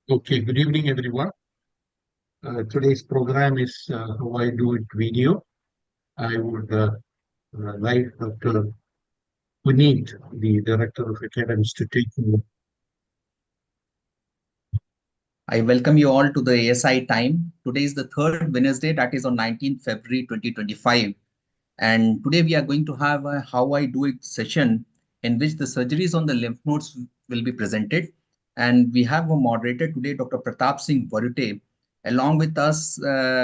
Okay, good evening, everyone. Today's program is How I Do It video. I would like Dr. Puneet, the Director of Academics, to take over. I welcome you all to the ASI time. Today is the third Wednesday, that is on 19th February 2025. And today we are going to have a How I Do It session in which the surgeries on the lymph nodes will be presented. And we have a moderator today, Dr. Pratap Singh Varute. Along with us,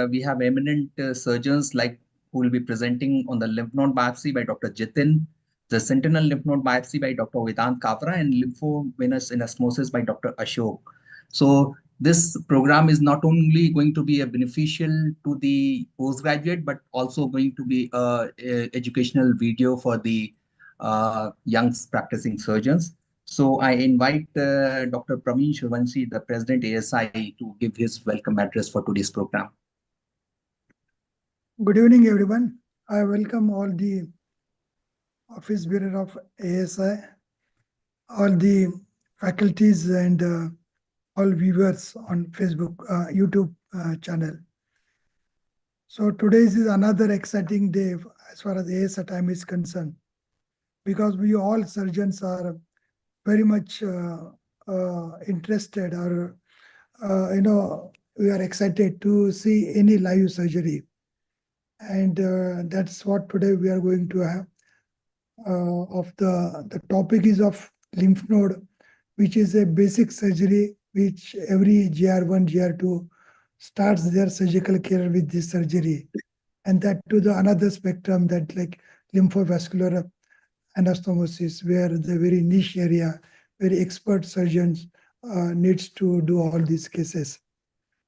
we have eminent surgeons like who will be presenting on the lymph node biopsy by Dr. Jitin, the Sentinel lymph node biopsy by Dr. Vedant Kavra, and lymphovenous anastomosis by Dr. Ashok. So this program is not only going to be a beneficial to the postgraduate, but also going to be a educational video for the young practicing surgeons. So I invite Dr. Praveen Shrivanshi, the President ASI, to give his welcome address for today's program. Good evening, everyone. I welcome all the office bearer of ASI, all the faculties and all viewers on Facebook, YouTube channel. So today is another exciting day as far as ASI time is concerned, because we all surgeons are very much interested, or we are excited to see any live surgery. And that's what today we are going to have. Of the topic is of lymph node, which is a basic surgery which every GR1, GR2 starts their surgical care with this surgery. And that to the another spectrum, that like lymphovascular anastomosis, where the very niche area, very expert surgeons needs to do all these cases.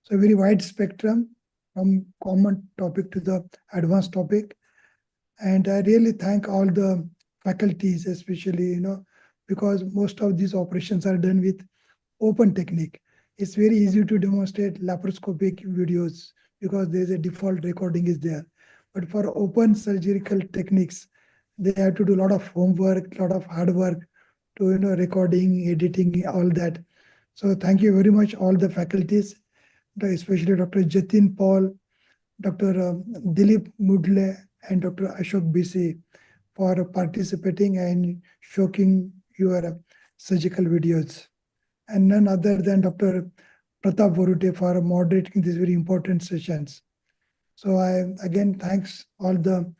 So very wide spectrum from common topic to the advanced topic. And I really thank all the faculties, especially, because most of these operations are done with open technique. It's very easy to demonstrate laparoscopic videos because there's a default recording is there. But for open surgical techniques, they have to do a lot of homework, a lot of hard work to, recording, editing, all that. So thank you very much, all the faculties, especially Dr. Jatin Paul, Dr. Dilip Mudle, and Dr. Ashok BC for participating and showing your surgical videos. And none other than Dr. Pratap Varute for moderating these very important sessions. So I again thanks all the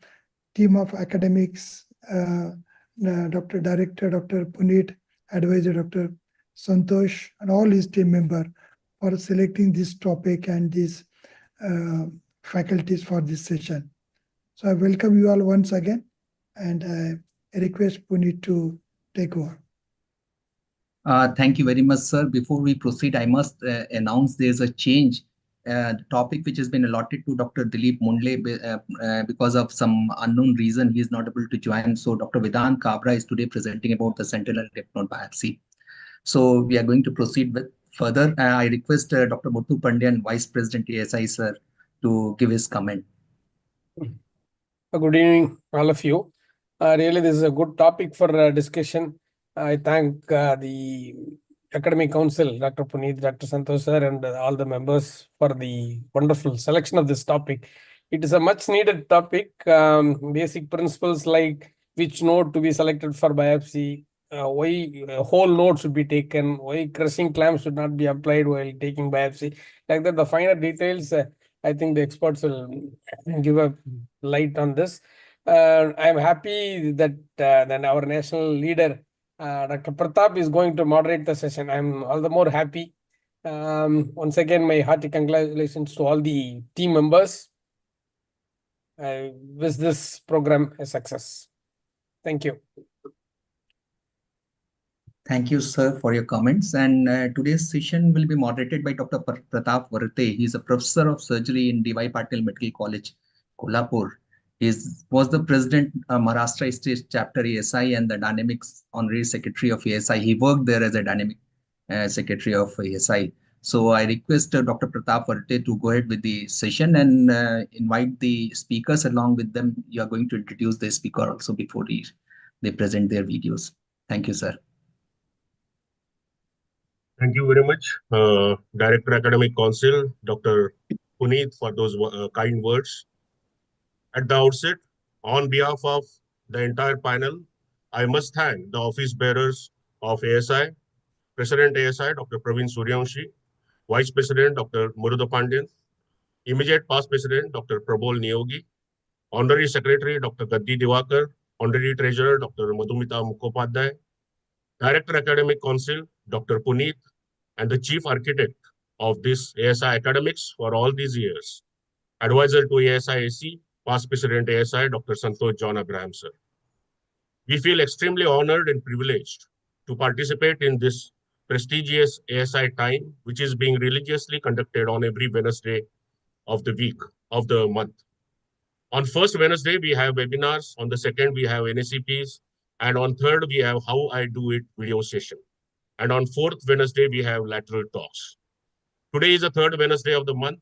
team of academics, Dr. Director, Dr. Puneet, Advisor Dr. Santosh, and all his team member for selecting this topic and these faculties for this session. So I welcome you all once again, and I request Puneet to take over. Thank you very much, sir. Before we proceed, I must announce there's a change. The topic which has been allotted to Dr. Dilip Mundle because of some unknown reason, he is not able to join. So Dr. Vedant Kabra is today presenting about the sentinel lymph node biopsy. So we are going to proceed with further. I request Dr. Muthu Pandian, Vice President ASI, sir, to give his comment. Good evening, all of you. Really, this is a good topic for discussion. I thank the Academic Council, Dr. Puneet, Dr. Santosh sir, and all the members for the wonderful selection of this topic. It is a much needed topic. Basic principles like which node to be selected for biopsy, why whole node should be taken, why crushing clamp should not be applied while taking biopsy. Like that, the finer details, I think the experts will give a light on this. I'm happy that then our national leader, Dr. Pratap, is going to moderate the session. I'm all the more happy. Once again, my hearty congratulations to all the team members. I wish this program a success. Thank you. Thank you, sir, for your comments. And today's session will be moderated by Dr. Pratap Varute. He is a professor of surgery in D.Y. Patil Medical College, Kolhapur. He was the president of Maharashtra State Chapter ASI and the Dynamics Honorary Secretary of ASI. He worked there as a Dynamic Secretary of ASI. So I request Dr. Pratap Varute to go ahead with the session and invite the speakers along with them. You are going to introduce the speaker also before they present their videos. Thank you, sir. Thank you very much, Director Academic Council, Dr. Puneet, for those kind words. At the outset, on behalf of the entire panel, I must thank the office bearers of ASI, President ASI, Dr. Praveen Suryavanshi, Vice President, Dr. Murudha Pandyan, immediate past President, Dr. Prabol Neogi, Honorary Secretary, Dr. Gaddi Diwakar, Honorary Treasurer, Dr. Madhumita Mukhopadhyay, Director Academic Council, Dr. Puneet, and the Chief Architect of this ASI Academics for all these years, Advisor to ASI AC, past President ASI, Dr. Santosh John Abraham, sir. We feel extremely honored and privileged to participate in this prestigious ASI time, which is being religiously conducted on every Wednesday of the week, of the month. On first Wednesday, we have webinars. On the second, we have NACPs. And on third, we have How I Do It video session. And on fourth Wednesday, we have lateral talks. Today is the third Wednesday of the month,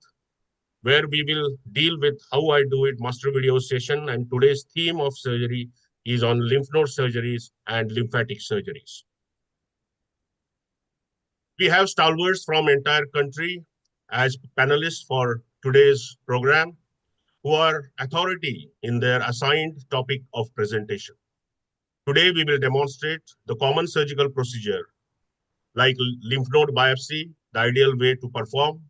where we will deal with How I Do It master video session. And today's theme of surgery is on lymph node surgeries and lymphatic surgeries. We have stalwarts from entire country as panelists for today's program, who are authority in their assigned topic of presentation. Today, we will demonstrate the common surgical procedure like lymph node biopsy, the ideal way to perform,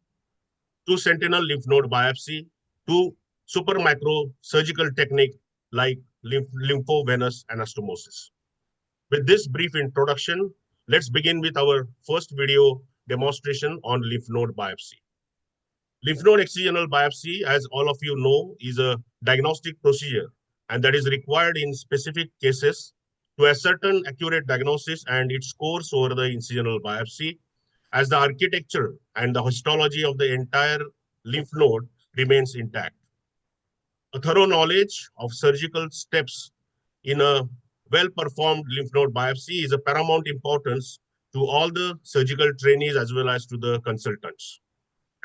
to sentinel lymph node biopsy, to super macro surgical technique like lymphovenous anastomosis. With this brief introduction, let's begin with our first video demonstration on lymph node biopsy. Lymph node excisional biopsy, as all of you know, is a diagnostic procedure, and that is required in specific cases to ascertain accurate diagnosis and its course over the incisional biopsy, as the architecture and the histology of the entire lymph node remains intact. A thorough knowledge of surgical steps in a well-performed lymph node biopsy is of paramount importance to all the surgical trainees as well as to the consultants.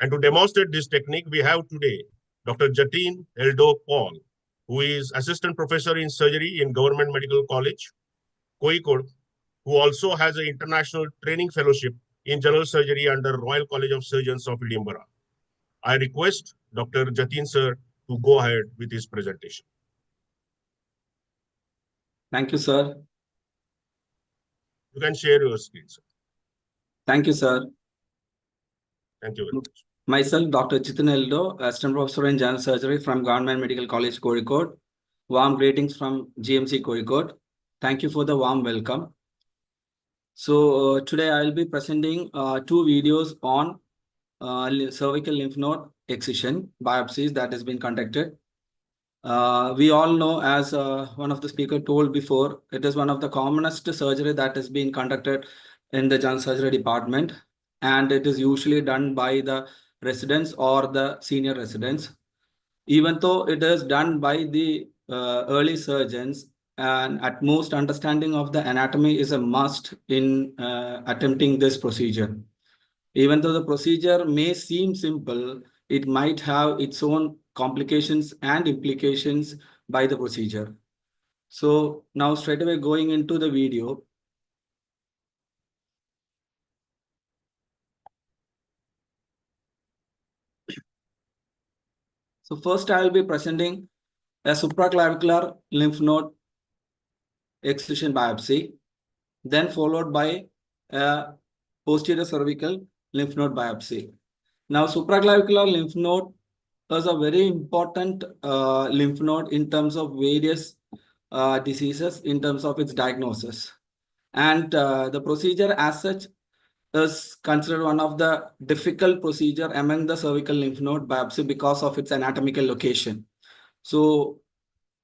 And to demonstrate this technique, we have today Dr. Jatin Eldo Paul, who is Assistant Professor in Surgery in Government Medical College, Kozhikode, who also has an international training fellowship in general surgery under Royal College of Surgeons of Edinburgh. I request Dr. Jatin sir to go ahead with his presentation. Thank you, sir. You can share your screen, sir. Thank you, sir. Thank you very much. Myself, Dr. Jatin Eldo, Assistant Professor in General Surgery from Government Medical College, Kozhikode. Warm greetings from GMC Kozhikode. Thank you for the warm welcome. So today I will be presenting two videos on cervical lymph node excision biopsies that has been conducted. We all know, as one of the speakers told before, it is one of the commonest surgery that has been conducted in the general surgery department, and it is usually done by the residents or the senior residents. Even though it is done by the early surgeons, and at most understanding of the anatomy is a must in attempting this procedure. Even though the procedure may seem simple, it might have its own complications and implications by the procedure. So now straight away going into the video. So first I will be presenting a supraclavicular lymph node excision biopsy, then followed by a posterior cervical lymph node biopsy. Now supraclavicular lymph node is a very important lymph node in terms of various diseases, in terms of its diagnosis. And the procedure as such is considered one of the difficult procedure among the cervical lymph node biopsy because of its anatomical location. So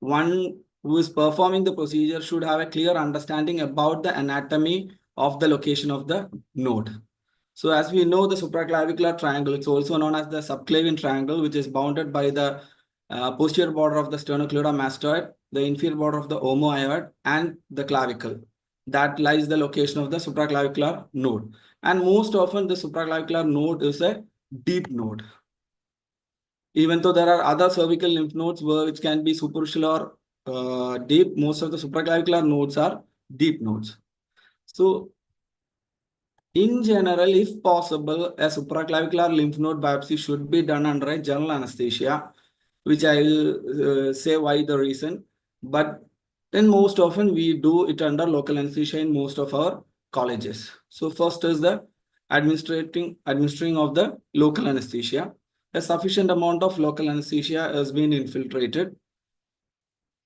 one who is performing the procedure should have a clear understanding about the anatomy of the location of the node. So as we know, the supraclavicular triangle, it's also known as the subclavian triangle, which is bounded by the posterior border of the sternocleidomastoid, the inferior border of the omohyoid, and the clavicle. That lies the location of the supraclavicular node. And most often the supraclavicular node is a deep node. Even though there are other cervical lymph nodes which can be superficial or deep, most of the supraclavicular nodes are deep nodes. So In general, if possible, a supraclavicular lymph node biopsy should be done under a general anesthesia, which I will say why the reason. But then most often we do it under local anesthesia in most of our colleges. So first is the administering of the local anesthesia. A sufficient amount of local anesthesia has been infiltrated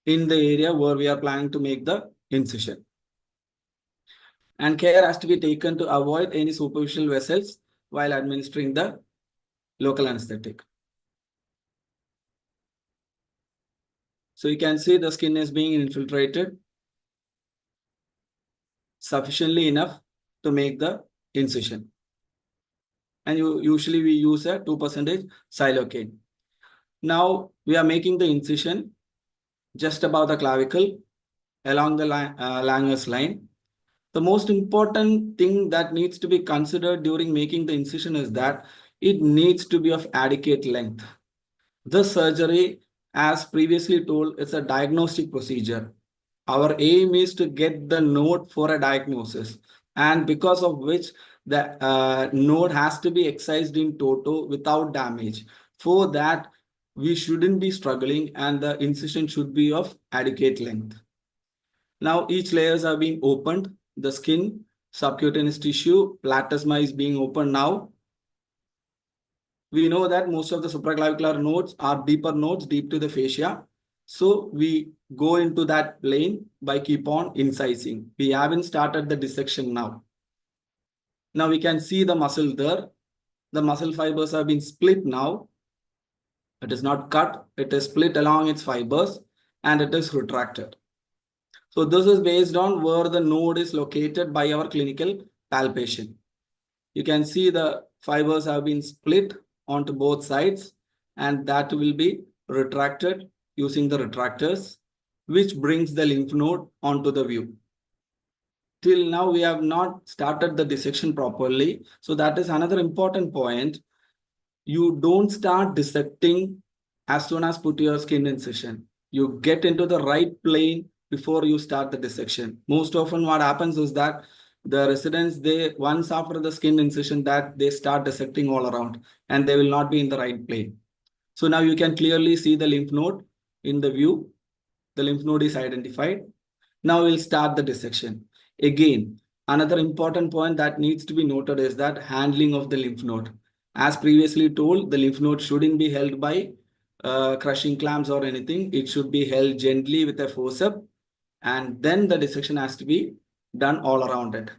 in the area where we are planning to make the incision. And care has to be taken to avoid any superficial vessels while administering the local anesthetic. So you can see the skin is being infiltrated sufficiently enough to make the incision. And usually we use a 2% silocaine. Now we are making the incision just above the clavicle along the Langer's line. The most important thing that needs to be considered during making the incision is that it needs to be of adequate length. This surgery, as previously told, is a diagnostic procedure. Our aim is to get the node for a diagnosis, and because of which the node has to be excised in toto without damage. For that, we shouldn't be struggling and the incision should be of adequate length. Now each layers are being opened. The skin, subcutaneous tissue, platysma is being opened now. We know that most of the supraclavicular nodes are deeper nodes deep to the fascia. So we go into that plane by keep on incising. We haven't started the dissection now. Now we can see the muscle there. The muscle fibers have been split now. It is not cut, it is split along its fibers and it is retracted. So this is based on where the node is located by our clinical palpation. You can see the fibers have been split onto both sides and that will be retracted using the retractors, which brings the lymph node onto the view. Till now, we have not started the dissection properly. So that is another important point. You don't start dissecting as soon as put your skin incision. You get into the right plane before you start the dissection. Most often what happens is that the residents, they once after the skin incision that they start dissecting all around and they will not be in the right plane. So now you can clearly see the lymph node in the view. The lymph node is identified. Now we'll start the dissection. Again, another important point that needs to be noted is that handling of the lymph node. As previously told, the lymph node shouldn't be held by crushing clamps or anything. It should be held gently with a forceps, and then the dissection has to be done all around it.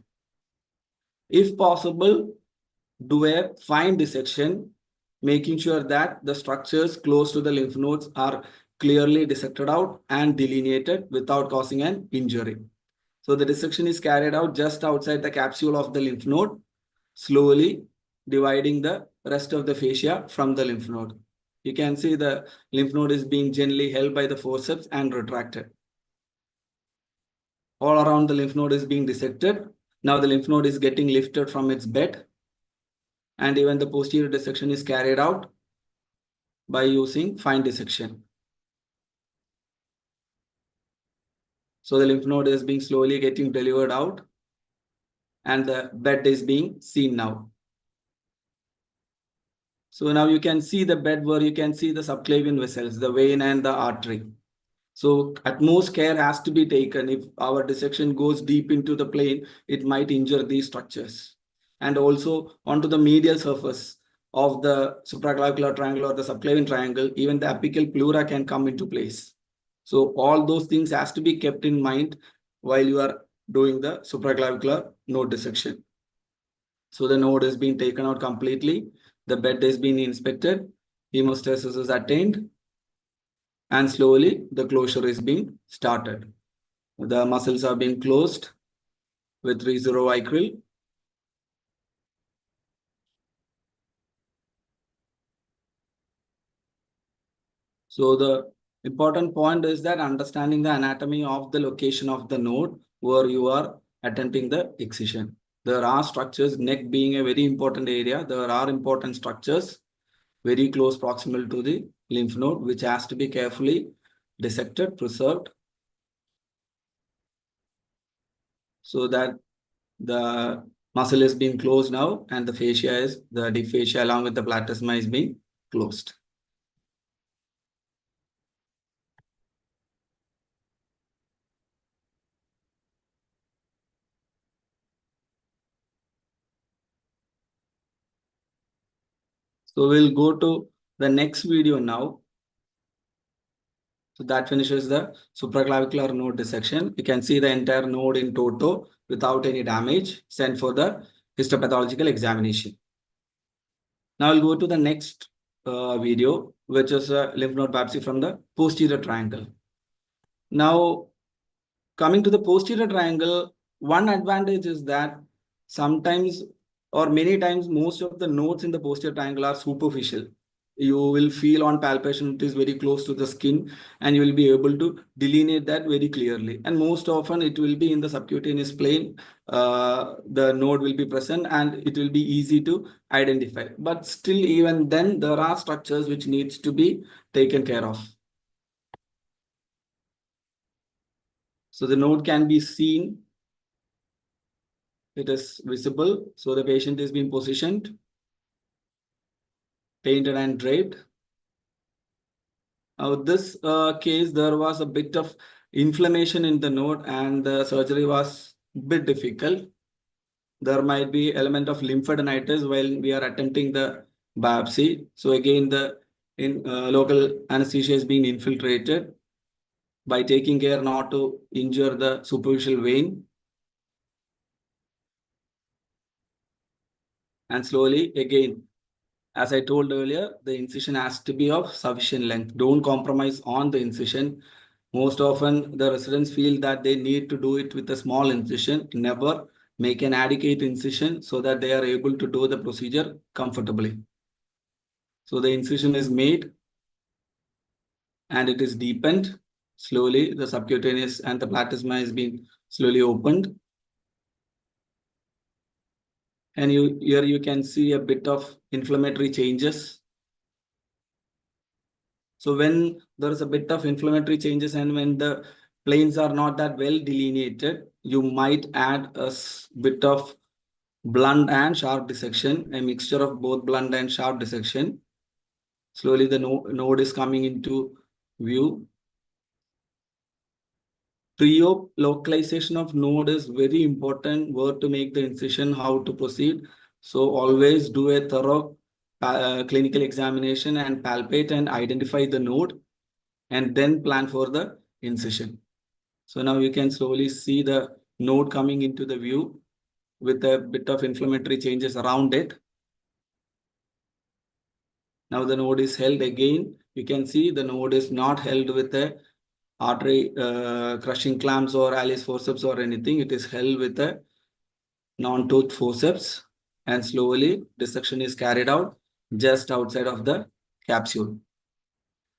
If possible, do a fine dissection, making sure that the structures close to the lymph nodes are clearly dissected out and delineated without causing an injury. So the dissection is carried out just outside the capsule of the lymph node, slowly dividing the rest of the fascia from the lymph node. You can see the lymph node is being gently held by the forceps and retracted. All around the lymph node is being dissected. Now the lymph node is getting lifted from its bed. And even the posterior dissection is carried out by using fine dissection. So the lymph node is being slowly getting delivered out and the bed is being seen now. So now you can see the bed where you can see the subclavian vessels, the vein and the artery. So utmost care has to be taken. If our dissection goes deep into the plane, it might injure these structures. And also onto the medial surface of the supraclavicular triangle or the subclavian triangle, even the apical pleura can come into place. So all those things has to be kept in mind while you are doing the supraclavicular node dissection. So the node is being taken out completely. The bed is being inspected. Hemostasis is attained. And slowly the closure is being started. The muscles are being closed with reserovicryl. So the important point is that understanding the anatomy of the location of the node where you are attempting the excision. There are structures, neck being a very important area. There are important structures very close proximal to the lymph node, which has to be carefully dissected, preserved, so that the muscle is being closed now, and the fascia is, the deep fascia along with the platysma is being closed. So we'll go to the next video now. So that finishes the supraclavicular node dissection. You can see the entire node in toto without any damage, sent for the histopathological examination. Now we'll go to the next video, which is a lymph node biopsy from the posterior triangle. Now, coming to the posterior triangle, one advantage is that sometimes or many times most of the nodes in the posterior triangle are superficial. You will feel on palpation it is very close to the skin, and you will be able to delineate that very clearly. And most often it will be in the subcutaneous plane. The node will be present and it will be easy to identify. But still, even then, there are structures which needs to be taken care of. So the node can be seen. It is visible. So the patient is being positioned, painted and draped. Now this case, there was a bit of inflammation in the node and the surgery was a bit difficult. There might be element of lymphadenitis while we are attempting the biopsy. So again, the local anesthesia is being infiltrated by taking care not to injure the superficial vein. And slowly, again, as I told earlier, the incision has to be of sufficient length. Don't compromise on the incision. Most often, the residents feel that they need to do it with a small incision. Never make an adequate incision so that they are able to do the procedure comfortably. So the incision is made and it is deepened. Slowly, the subcutaneous and the platysma is being slowly opened. And here you can see a bit of inflammatory changes. So when there is a bit of inflammatory changes and when the planes are not that well delineated, you might add a bit of blunt and sharp dissection, a mixture of both blunt and sharp dissection. Slowly the node is coming into view. Pre-op localization of node is very important. Where to make the incision, how to proceed. So always do a thorough clinical examination and palpate and identify the node and then plan for the incision. So now you can slowly see the node coming into the view with a bit of inflammatory changes around it. Now the node is held again. You can see the node is not held with a artery crushing clamps or Alice forceps or anything. It is held with a non-tooth forceps, and slowly dissection is carried out just outside of the capsule.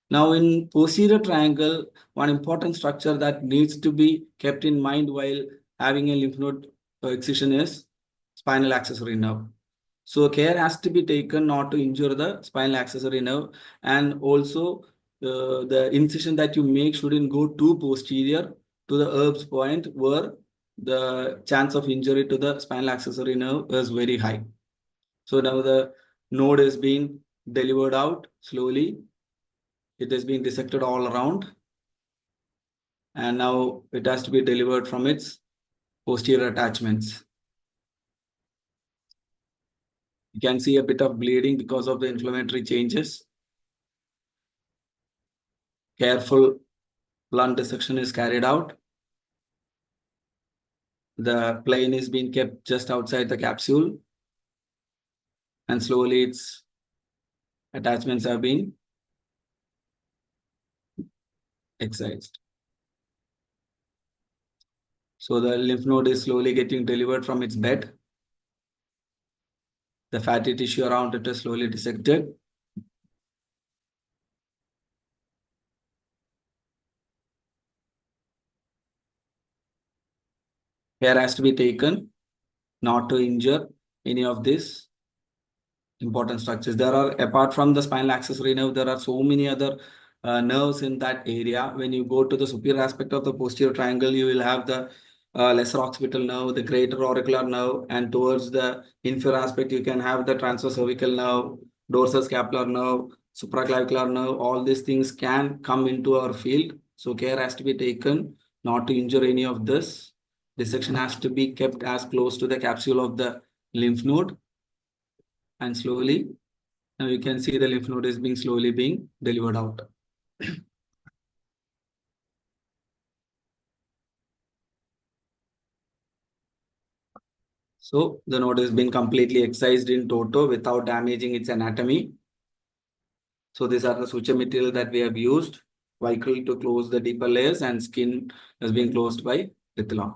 Now in posterior triangle, one important structure that needs to be kept in mind while having a lymph node excision is spinal accessory nerve. So care has to be taken not to injure the spinal accessory nerve, and also the incision that you make shouldn't go too posterior to the Erb's point where the chance of injury to the spinal accessory nerve is very high. So now the node is being delivered out slowly. It has been dissected all around. And now it has to be delivered from its posterior attachments. You can see a bit of bleeding because of the inflammatory changes. Careful blunt dissection is carried out. The plane is being kept just outside the capsule. And slowly its attachments are being excised. So the lymph node is slowly getting delivered from its bed. The fatty tissue around it is slowly dissected. Care has to be taken not to injure any of these important structures. There are, apart from the spinal accessory nerve, there are so many other nerves in that area. When you go to the superior aspect of the posterior triangle, you will have the lesser occipital nerve, the greater auricular nerve, and towards the inferior aspect, you can have the transverse cervical nerve, dorsal scapular nerve, supraclavicular nerve. All these things can come into our field. So care has to be taken not to injure any of this. Dissection has to be kept as close to the capsule of the lymph node. And slowly, now you can see the lymph node is being slowly being delivered out. So the node has been completely excised in toto without damaging its anatomy. So these are the suture material that we have used, vical to close the deeper layers, and skin has been closed by Rithlon.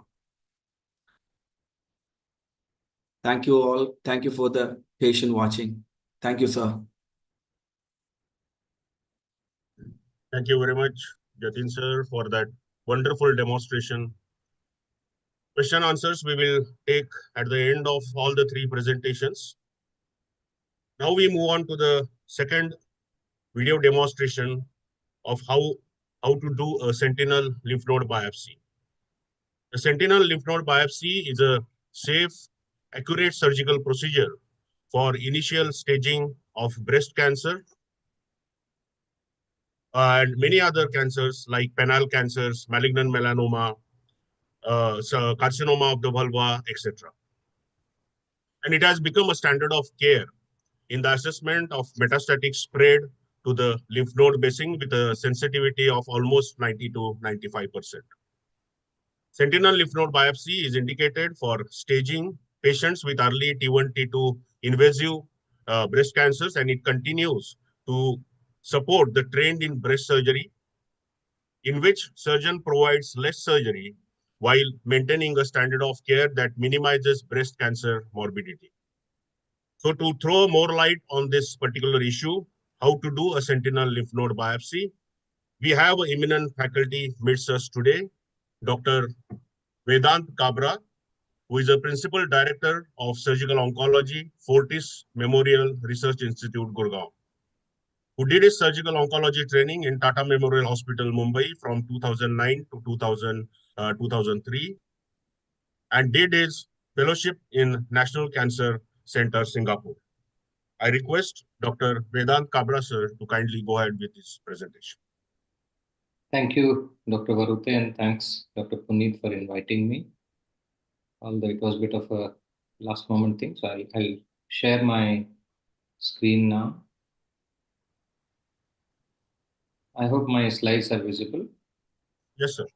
Thank you all. Thank you for the patient watching. Thank you, sir. Thank you very much, Jatin sir, for that wonderful demonstration. Question answers we will take at the end of all the three presentations. Now we move on to the second video demonstration of how to do a sentinel lymph node biopsy. The sentinel lymph node biopsy is a safe, accurate surgical procedure for initial staging of breast cancer and many other cancers like penile cancers, malignant melanoma, carcinoma of the vulva, etc. And it has become a standard of care in the assessment of metastatic spread to the lymph node basin with a sensitivity of almost 90 to 95%. Sentinel lymph node biopsy is indicated for staging patients with early T1, T2 invasive breast cancers, and it continues to support the trend in breast surgery, in which surgeon provides less surgery while maintaining a standard of care that minimizes breast cancer morbidity. So to throw more light on this particular issue, how to do a sentinel lymph node biopsy, we have an eminent faculty midst us today, Dr. Vedant Kabra, who is a Principal Director of Surgical Oncology, Fortis Memorial Research Institute, Gurgaon, who did his surgical oncology training in Tata Memorial Hospital, Mumbai from 2009 to 2003, and did his fellowship in National Cancer Center, Singapore. I request Dr. Vedant Kabra sir to kindly go ahead with his presentation. Thank you, Dr. Varute, and thanks, Dr. Puneet, for inviting me. Although it was a bit of a last moment thing, so I'll share my screen now. I hope my slides are visible. Yes, sir.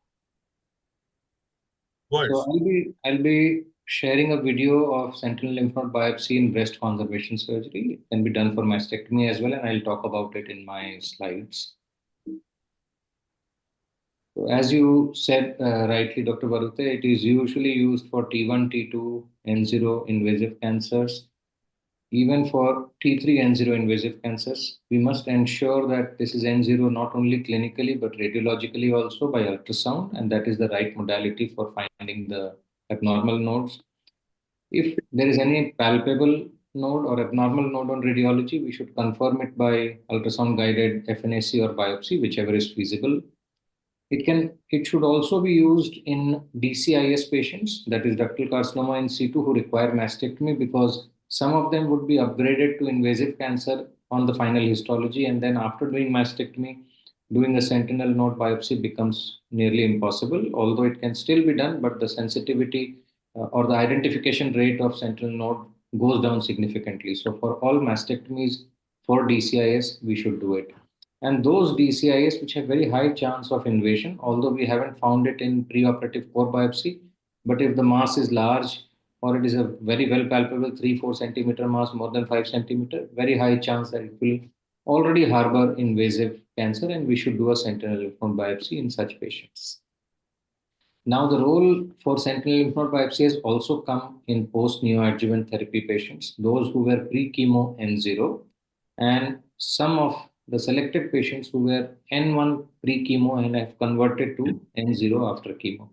Go ahead. So I'll be sharing a video of sentinel lymph node biopsy in breast conservation surgery. It can be done for mastectomy as well, and I'll talk about it in my slides. So as you said rightly, Dr. Varute, it is usually used for T1, T2, N0 invasive cancers. Even for T3 N0 invasive cancers, we must ensure that this is N0 not only clinically but radiologically also by ultrasound, and that is the right modality for finding the abnormal nodes. If there is any palpable node or abnormal node on radiology, we should confirm it by ultrasound guided FNAC or biopsy, whichever is feasible. It should also be used in DCIS patients, that is ductal carcinoma in situ, who require mastectomy, because some of them would be upgraded to invasive cancer on the final histology, and then after doing mastectomy, doing a sentinel node biopsy becomes nearly impossible, although it can still be done, but the sensitivity or the identification rate of sentinel node goes down significantly. So for all mastectomies for DCIS, we should do it. And those DCIS which have very high chance of invasion, although we haven't found it in preoperative core biopsy, but if the mass is large or it is a very well palpable 3-4 centimeter mass, more than 5 centimeter, very high chance that it will already harbor invasive cancer, and we should do a sentinel lymph node biopsy in such patients. Now, the role for sentinel lymph node biopsy has also come in post-neoadjuvant therapy patients, those who were pre-chemo N0, and some of the selected patients who were N1 pre-chemo and have converted to N0 after chemo.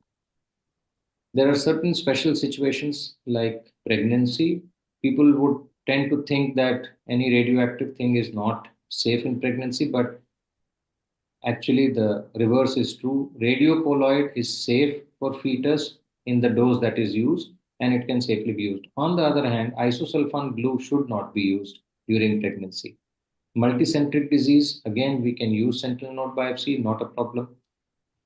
There are certain special situations like pregnancy. People would tend to think that any radioactive thing is not safe in pregnancy, but actually the reverse is true. Radiocolloid is safe for fetus in the dose that is used, and it can safely be used. On the other hand, isosulfan glue should not be used during pregnancy. Multicentric disease, again, we can use sentinel node biopsy, not a problem.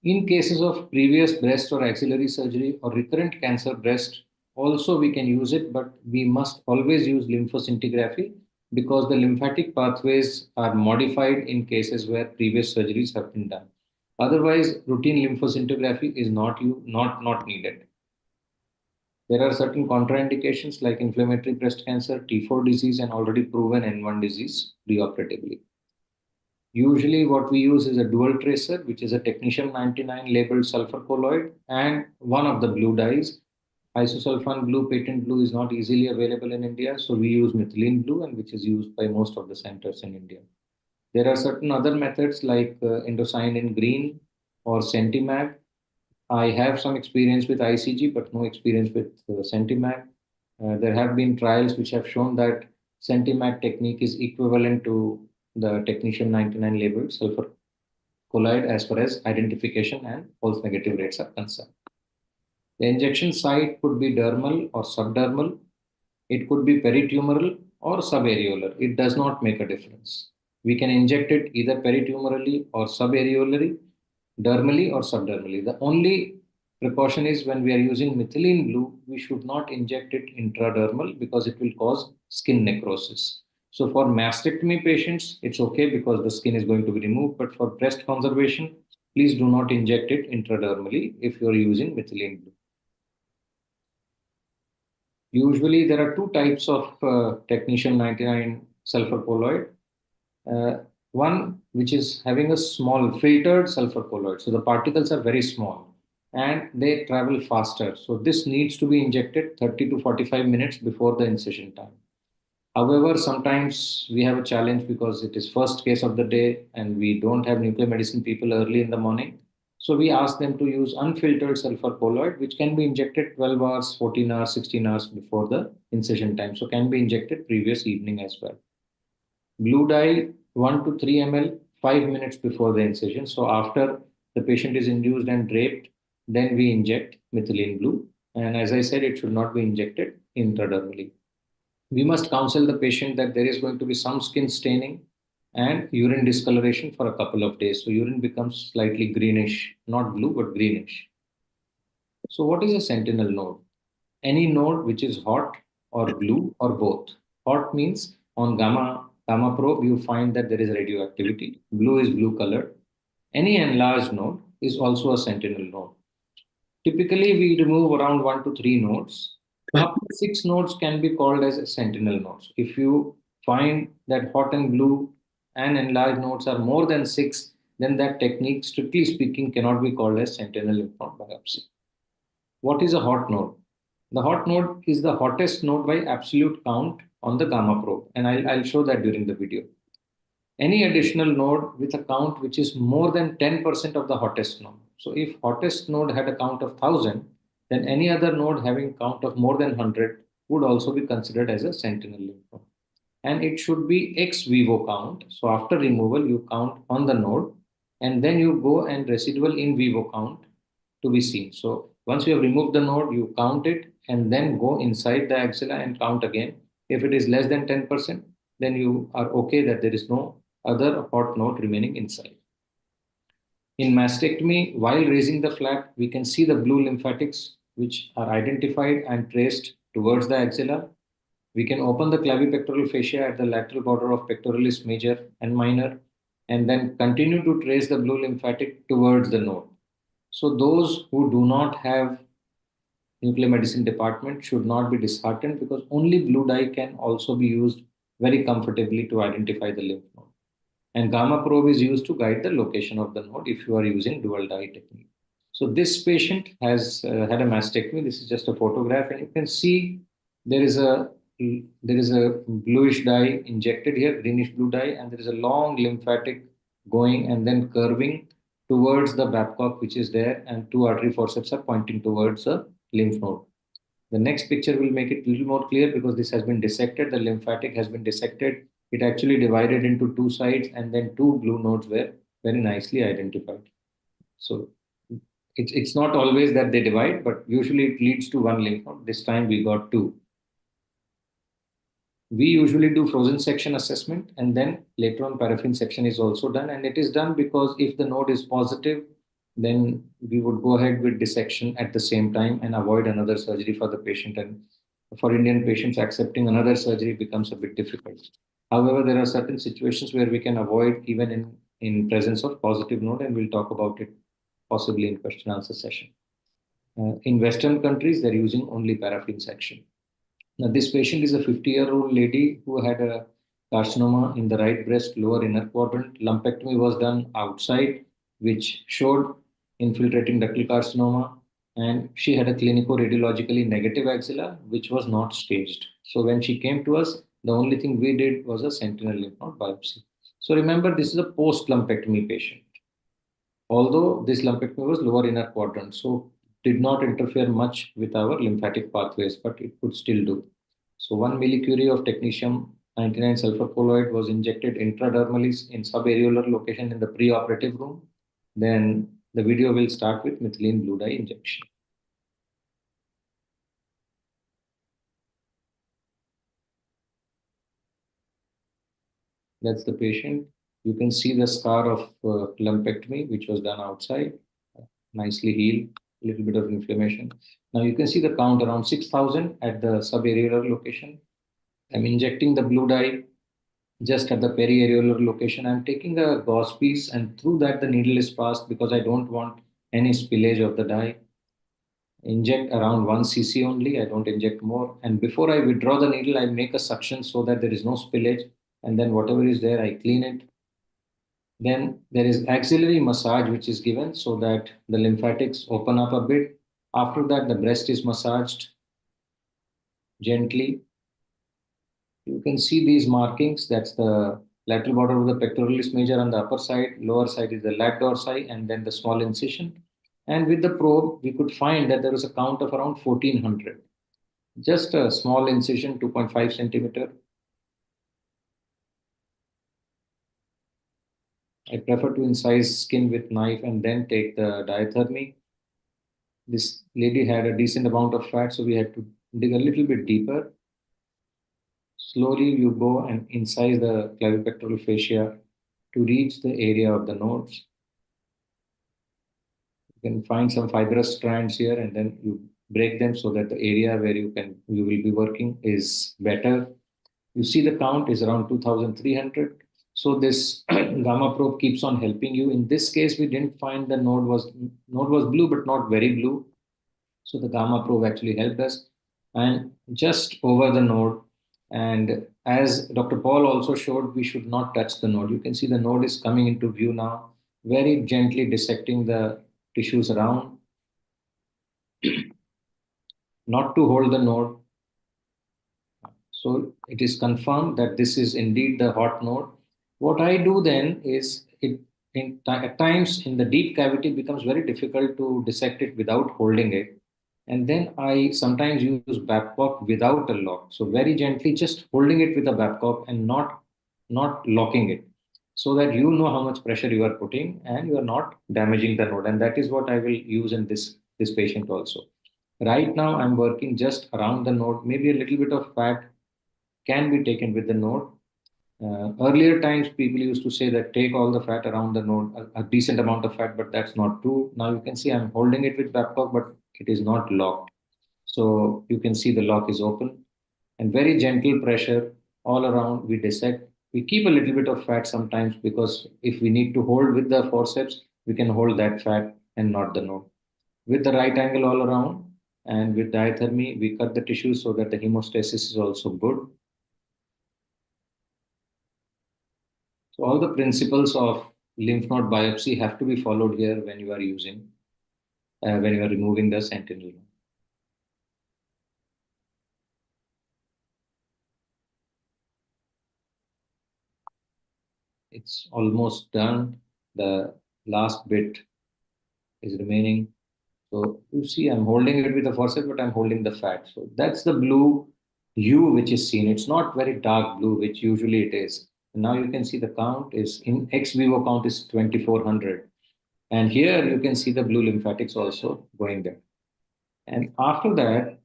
In cases of previous breast or axillary surgery or recurrent cancer breast, also we can use it, but we must always use lymphoscintigraphy because the lymphatic pathways are modified in cases where previous surgeries have been done. Otherwise, routine lymphoscintigraphy is not needed. There are certain contraindications like inflammatory breast cancer, T4 disease, and already proven N1 disease preoperatively. Usually what we use is a dual tracer, which is a technetium 99 labeled sulfur colloid and one of the blue dyes. Isosulfan blue, patent blue is not easily available in India, so we use methylene blue, and which is used by most of the centers in India. There are certain other methods like indocyanine green or Sentimag. I have some experience with ICG, but no experience with Sentimag. There have been trials which have shown that Sentimag technique is equivalent to the technetium 99 labeled sulfur colloid as far as identification and false negative rates are concerned. The injection site could be dermal or subdermal. It could be peritumoral or subareolar. It does not make a difference. We can inject it either peritumorally or subareolary, dermally or subdermally. The only precaution is when we are using methylene blue, we should not inject it intradermal because it will cause skin necrosis. So for mastectomy patients, it's okay because the skin is going to be removed. But for breast conservation, please do not inject it intradermally if you are using methylene blue. Usually, there are two types of technetium 99 sulfur colloid. One which is having a small filtered sulfur colloid. So the particles are very small and they travel faster. So this needs to be injected 30 to 45 minutes before the incision time. However, sometimes we have a challenge because it is first case of the day and we don't have nuclear medicine people early in the morning. So we ask them to use unfiltered sulfur colloid, which can be injected 12 hours, 14 hours, 16 hours before the incision time. So can be injected previous evening as well. Blue dye 1 to 3 ml 5 minutes before the incision. So after the patient is induced and draped, then we inject methylene blue. And as I said, it should not be injected intradermally. We must counsel the patient that there is going to be some skin staining and urine discoloration for a couple of days. So urine becomes slightly greenish, not blue, but greenish. So what is a sentinel node? Any node which is hot or blue or both. Hot means on gamma probe, you find that there is radioactivity. Blue is blue colored. Any enlarged node is also a sentinel node. Typically, we remove around 1 to 3 nodes. Up to 6 nodes can be called as sentinel nodes. If you find that hot and blue and enlarged nodes are more than 6, then that technique, strictly speaking, cannot be called as sentinel lymph node biopsy. What is a hot node? The hot node is the hottest node by absolute count on the gamma probe, and I'll show that during the video. Any additional node with a count which is more than 10% of the hottest node. So if hottest node had a count of 1000, then any other node having count of more than 100 would also be considered as a sentinel lymph node. And it should be ex vivo count. So after removal, you count on the node and then you go and residual in vivo count to be seen. So once you have removed the node, you count it and then go inside the axilla and count again. If it is less than 10%, then you are okay that there is no other hot node remaining inside. In mastectomy, while raising the flap, we can see the blue lymphatics which are identified and traced towards the axilla. We can open the clavipectoral fascia at the lateral border of pectoralis major and minor, and then continue to trace the blue lymphatic towards the node. So those who do not have nuclear medicine department should not be disheartened because only blue dye can also be used very comfortably to identify the lymph node. And gamma probe is used to guide the location of the node if you are using dual dye technique. So this patient has had a mastectomy. This is just a photograph, and you can see there is a bluish dye injected here, greenish blue dye, and there is a long lymphatic going and then curving towards the Babcock which is there, and 2 artery forceps are pointing towards a lymph node. The next picture will make it a little more clear because this has been dissected. The lymphatic has been dissected. It actually divided into 2 sides and then 2 blue nodes were very nicely identified. So It's not always that they divide, but usually it leads to one lymph node. This time we got two. We usually do frozen section assessment, and then later on paraffin section is also done. And it is done because if the node is positive, then we would go ahead with dissection at the same time and avoid another surgery for the patient. And for Indian patients, accepting another surgery becomes a bit difficult. However, there are certain situations where we can avoid even in presence of positive node, and we'll talk about it possibly in question answer session. In Western countries, they're using only paraffin section. Now, this patient is a 50-year-old lady who had a carcinoma in the right breast lower inner quadrant. Lumpectomy was done outside, which showed infiltrating ductal carcinoma, and she had a clinico-radiologically negative axilla, which was not staged. So when she came to us, the only thing we did was a sentinel lymph node biopsy. So remember, this is a post-lumpectomy patient. Although this lumpectomy was lower inner quadrant, so did not interfere much with our lymphatic pathways, but it could still do. So 1 millicurie of technetium 99 sulfur colloid was injected intradermally in subareolar location in the preoperative room. Then the video will start with methylene blue dye injection. That's the patient. You can see the scar of lumpectomy, which was done outside, nicely healed, a little bit of inflammation. Now you can see the count around 6,000 at the subareolar location. I'm injecting the blue dye just at the periareolar location. I'm taking a gauze piece, and through that the needle is passed because I don't want any spillage of the dye. Inject around 1 cc only, I don't inject more. And before I withdraw the needle, I make a suction so that there is no spillage. And then whatever is there, I clean it. Then there is axillary massage, which is given so that the lymphatics open up a bit. After that, the breast is massaged gently. You can see these markings. That's the lateral border of the pectoralis major on the upper side. Lower side is the lat dorsi, and then the small incision. And with the probe, we could find that there was a count of around 1400. Just a small incision, 2.5 centimeter. I prefer to incise skin with knife and then take the diathermy. This lady had a decent amount of fat, so we had to dig a little bit deeper. Slowly you go and incise the clavipectoral fascia to reach the area of the nodes. You can find some fibrous strands here, and then you break them so that the area where you will be working is better. You see the count is around 2,300. So this gamma probe keeps on helping you. In this case, we didn't find the node was blue, but not very blue. So the gamma probe actually helped us. And just over the node, and as Dr. Paul also showed, we should not touch the node. You can see the node is coming into view now, very gently dissecting the tissues around. Not to hold the node. So it is confirmed that this is indeed the hot node. What I do then is at times in the deep cavity it becomes very difficult to dissect it without holding it. And then I sometimes use Babcock without a lock. So very gently just holding it with a Babcock and not locking it, so that you know how much pressure you are putting and you are not damaging the node. And that is what I will use in this patient also. Right now I'm working just around the node. Maybe a little bit of fat can be taken with the node. Earlier times, people used to say that take all the fat around the node, a decent amount of fat, but that's not true. Now you can see I'm holding it with Babcock, but it is not locked. So you can see the lock is open, and very gentle pressure all around. We dissect. We keep a little bit of fat sometimes because if we need to hold with the forceps, we can hold that fat and not the node. With the right angle all around and with diathermy, we cut the tissue so that the hemostasis is also good. So all the principles of lymph node biopsy have to be followed here when you are removing the sentinel. It's almost done. The last bit is remaining. So you see, I'm holding it with the forceps, but I'm holding the fat. So that's the blue hue which is seen. It's not very dark blue, which usually it is. And now you can see the count is in ex vivo count is 2,400. And here you can see the blue lymphatics also going there. And after that,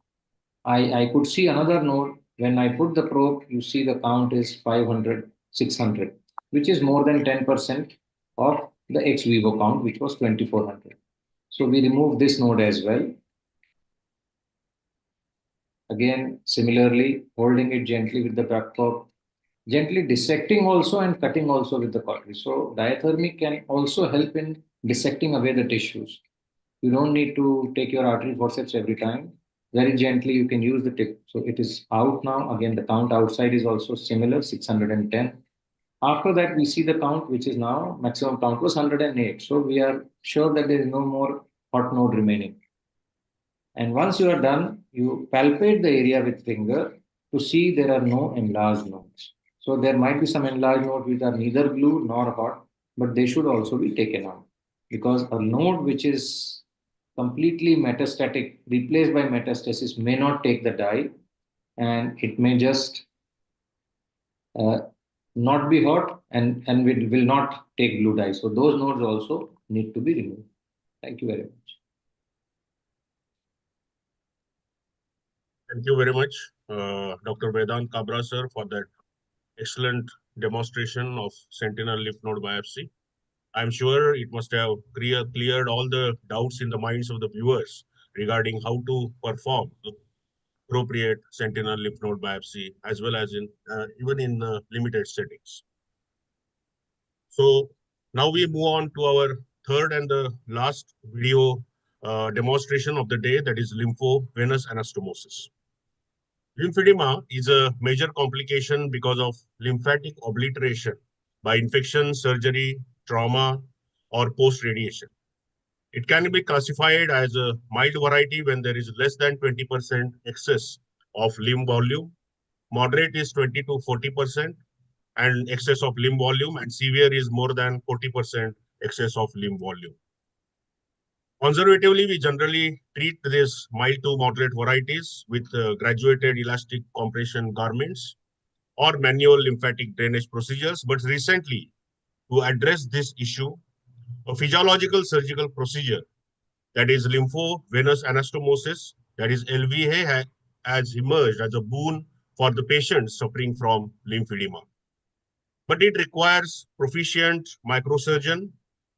I could see another node. When I put the probe, you see the count is 500, 600, which is more than 10% of the ex vivo count, which was 2400. So we remove this node as well. Again, similarly, holding it gently with the back probe, gently dissecting also and cutting also with the cautery. So diathermy can also help in dissecting away the tissues. You don't need to take your artery forceps every time. Very gently, you can use the tip. So it is out now. Again, the count outside is also similar, 610. After that, we see the count, which is now maximum count was 108. So we are sure that there is no more hot node remaining. And once you are done, you palpate the area with finger to see there are no enlarged nodes. So there might be some enlarged nodes which are neither blue nor hot, but they should also be taken out. Because a node which is completely metastatic, replaced by metastasis, may not take the dye, and it may just not be hot and will not take blue dye. So those nodes also need to be removed. Thank you very much. Thank you very much, Dr. Vedant Kabra, sir, for that excellent demonstration of sentinel lymph node biopsy. I'm sure it must have cleared all the doubts in the minds of the viewers regarding how to perform appropriate sentinel lymph node biopsy, as well as in even in limited settings. So now we move on to our third and the last video demonstration of the day, that is lymphovenous anastomosis. Lymphedema is a major complication because of lymphatic obliteration by infection, surgery, trauma, or post-radiation. It can be classified as a mild variety when there is less than 20% excess of limb volume, moderate is 20 to 40%, and excess of limb volume, and severe is more than 40% excess of limb volume. Conservatively, we generally treat these mild to moderate varieties with graduated elastic compression garments or manual lymphatic drainage procedures. But recently, to address this issue, a physiological surgical procedure, that is lymphovenous anastomosis, that is LVA, has emerged as a boon for the patients suffering from lymphedema. But it requires proficient microsurgeon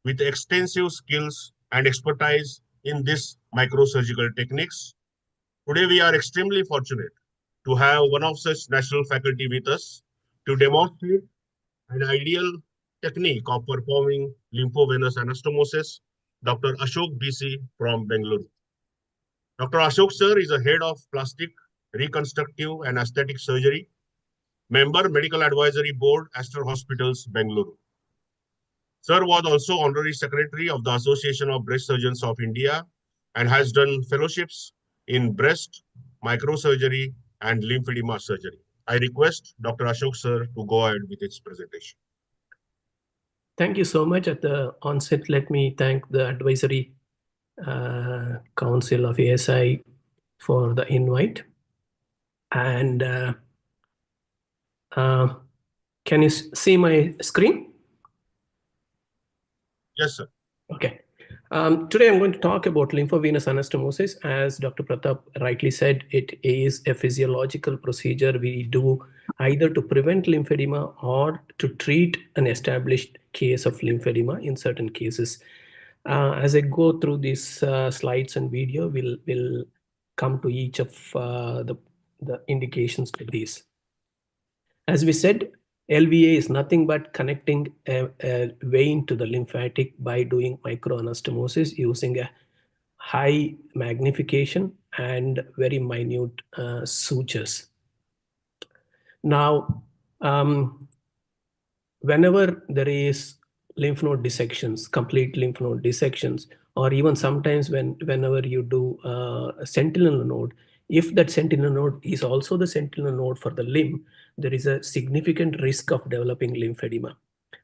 with extensive skills and expertise in this microsurgical techniques. Today, we are extremely fortunate to have one of such national faculty with us to demonstrate an ideal technique of performing lymphovenous anastomosis, Dr. Ashok BC from Bengaluru. Dr. Ashok sir is a head of plastic, reconstructive and aesthetic surgery, member Medical Advisory Board, Aster Hospitals, Bengaluru. Sir was also honorary secretary of the Association of Breast Surgeons of India and has done fellowships in breast, microsurgery, and lymphedema surgery. I request Dr. Ashok sir to go ahead with its presentation. Thank you so much. At the onset, let me thank the Advisory Council of ASI for the invite. And can you see my screen? Yes, sir. Okay. Today I'm going to talk about lymphovenous anastomosis. As Dr. Pratap rightly said, it is a physiological procedure we do either to prevent lymphedema or to treat an established case of lymphedema in certain cases. As I go through these slides and video, we'll come to each of the indications for these. As we said, LVA is nothing but connecting a vein to the lymphatic by doing microanastomosis using a high magnification and very minute sutures. Now, whenever there is lymph node dissections, complete lymph node dissections, or even sometimes whenever you do a sentinel node, if that sentinel node is also the sentinel node for the limb, there is a significant risk of developing lymphedema.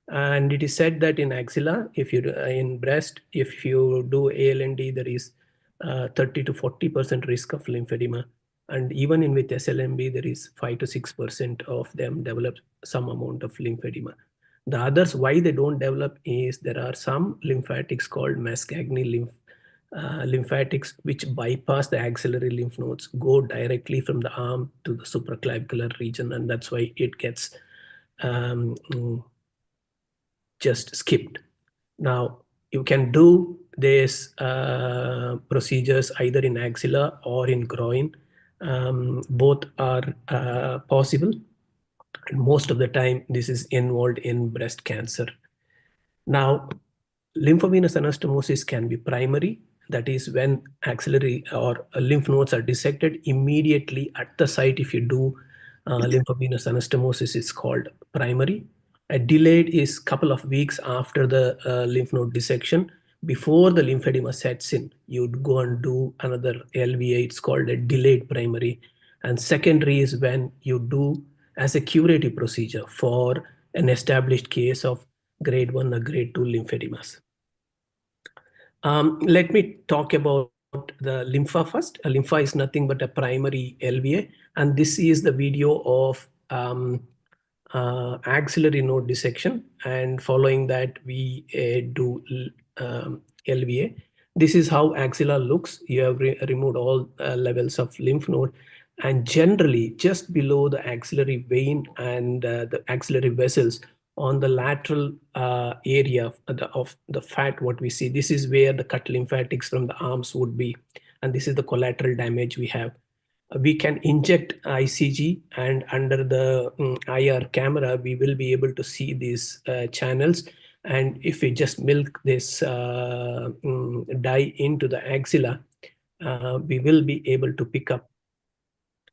And it is said that in axilla, in breast, if you do ALND, there is 30 to 40% risk of lymphedema. And even with SLMB, there is 5 to 6% of them develop some amount of lymphedema. The others, why they don't develop is there are some lymphatics called Mascagni lymphatics which bypass the axillary lymph nodes, go directly from the arm to the supraclavicular region, and that's why it gets just skipped. Now, you can do these procedures either in axilla or in groin. Both are possible. And most of the time, this is involved in breast cancer. Now, lymphovenous anastomosis can be primary. That is when axillary or lymph nodes are dissected immediately at the site. If you do lymphovenous anastomosis, it's called primary. A delayed is couple of weeks after the lymph node dissection. Before the lymphedema sets in, you'd go and do another LVA. It's called a delayed primary. And secondary is when you do as a curative procedure for an established case of grade 1 or grade 2 lymphedemas. Let me talk about the lympha first. A lympha is nothing but a primary LVA, and this is the video of axillary node dissection, and following that we do LVA. This is how axilla looks. You have removed all levels of lymph node, and generally just below the axillary vein and the axillary vessels on the lateral area of the fat, what we see, this is where the cut lymphatics from the arms would be, and this is the collateral damage we have. We can inject ICG, and under the IR camera, we will be able to see these channels. And if we just milk this dye into the axilla, we will be able to pick up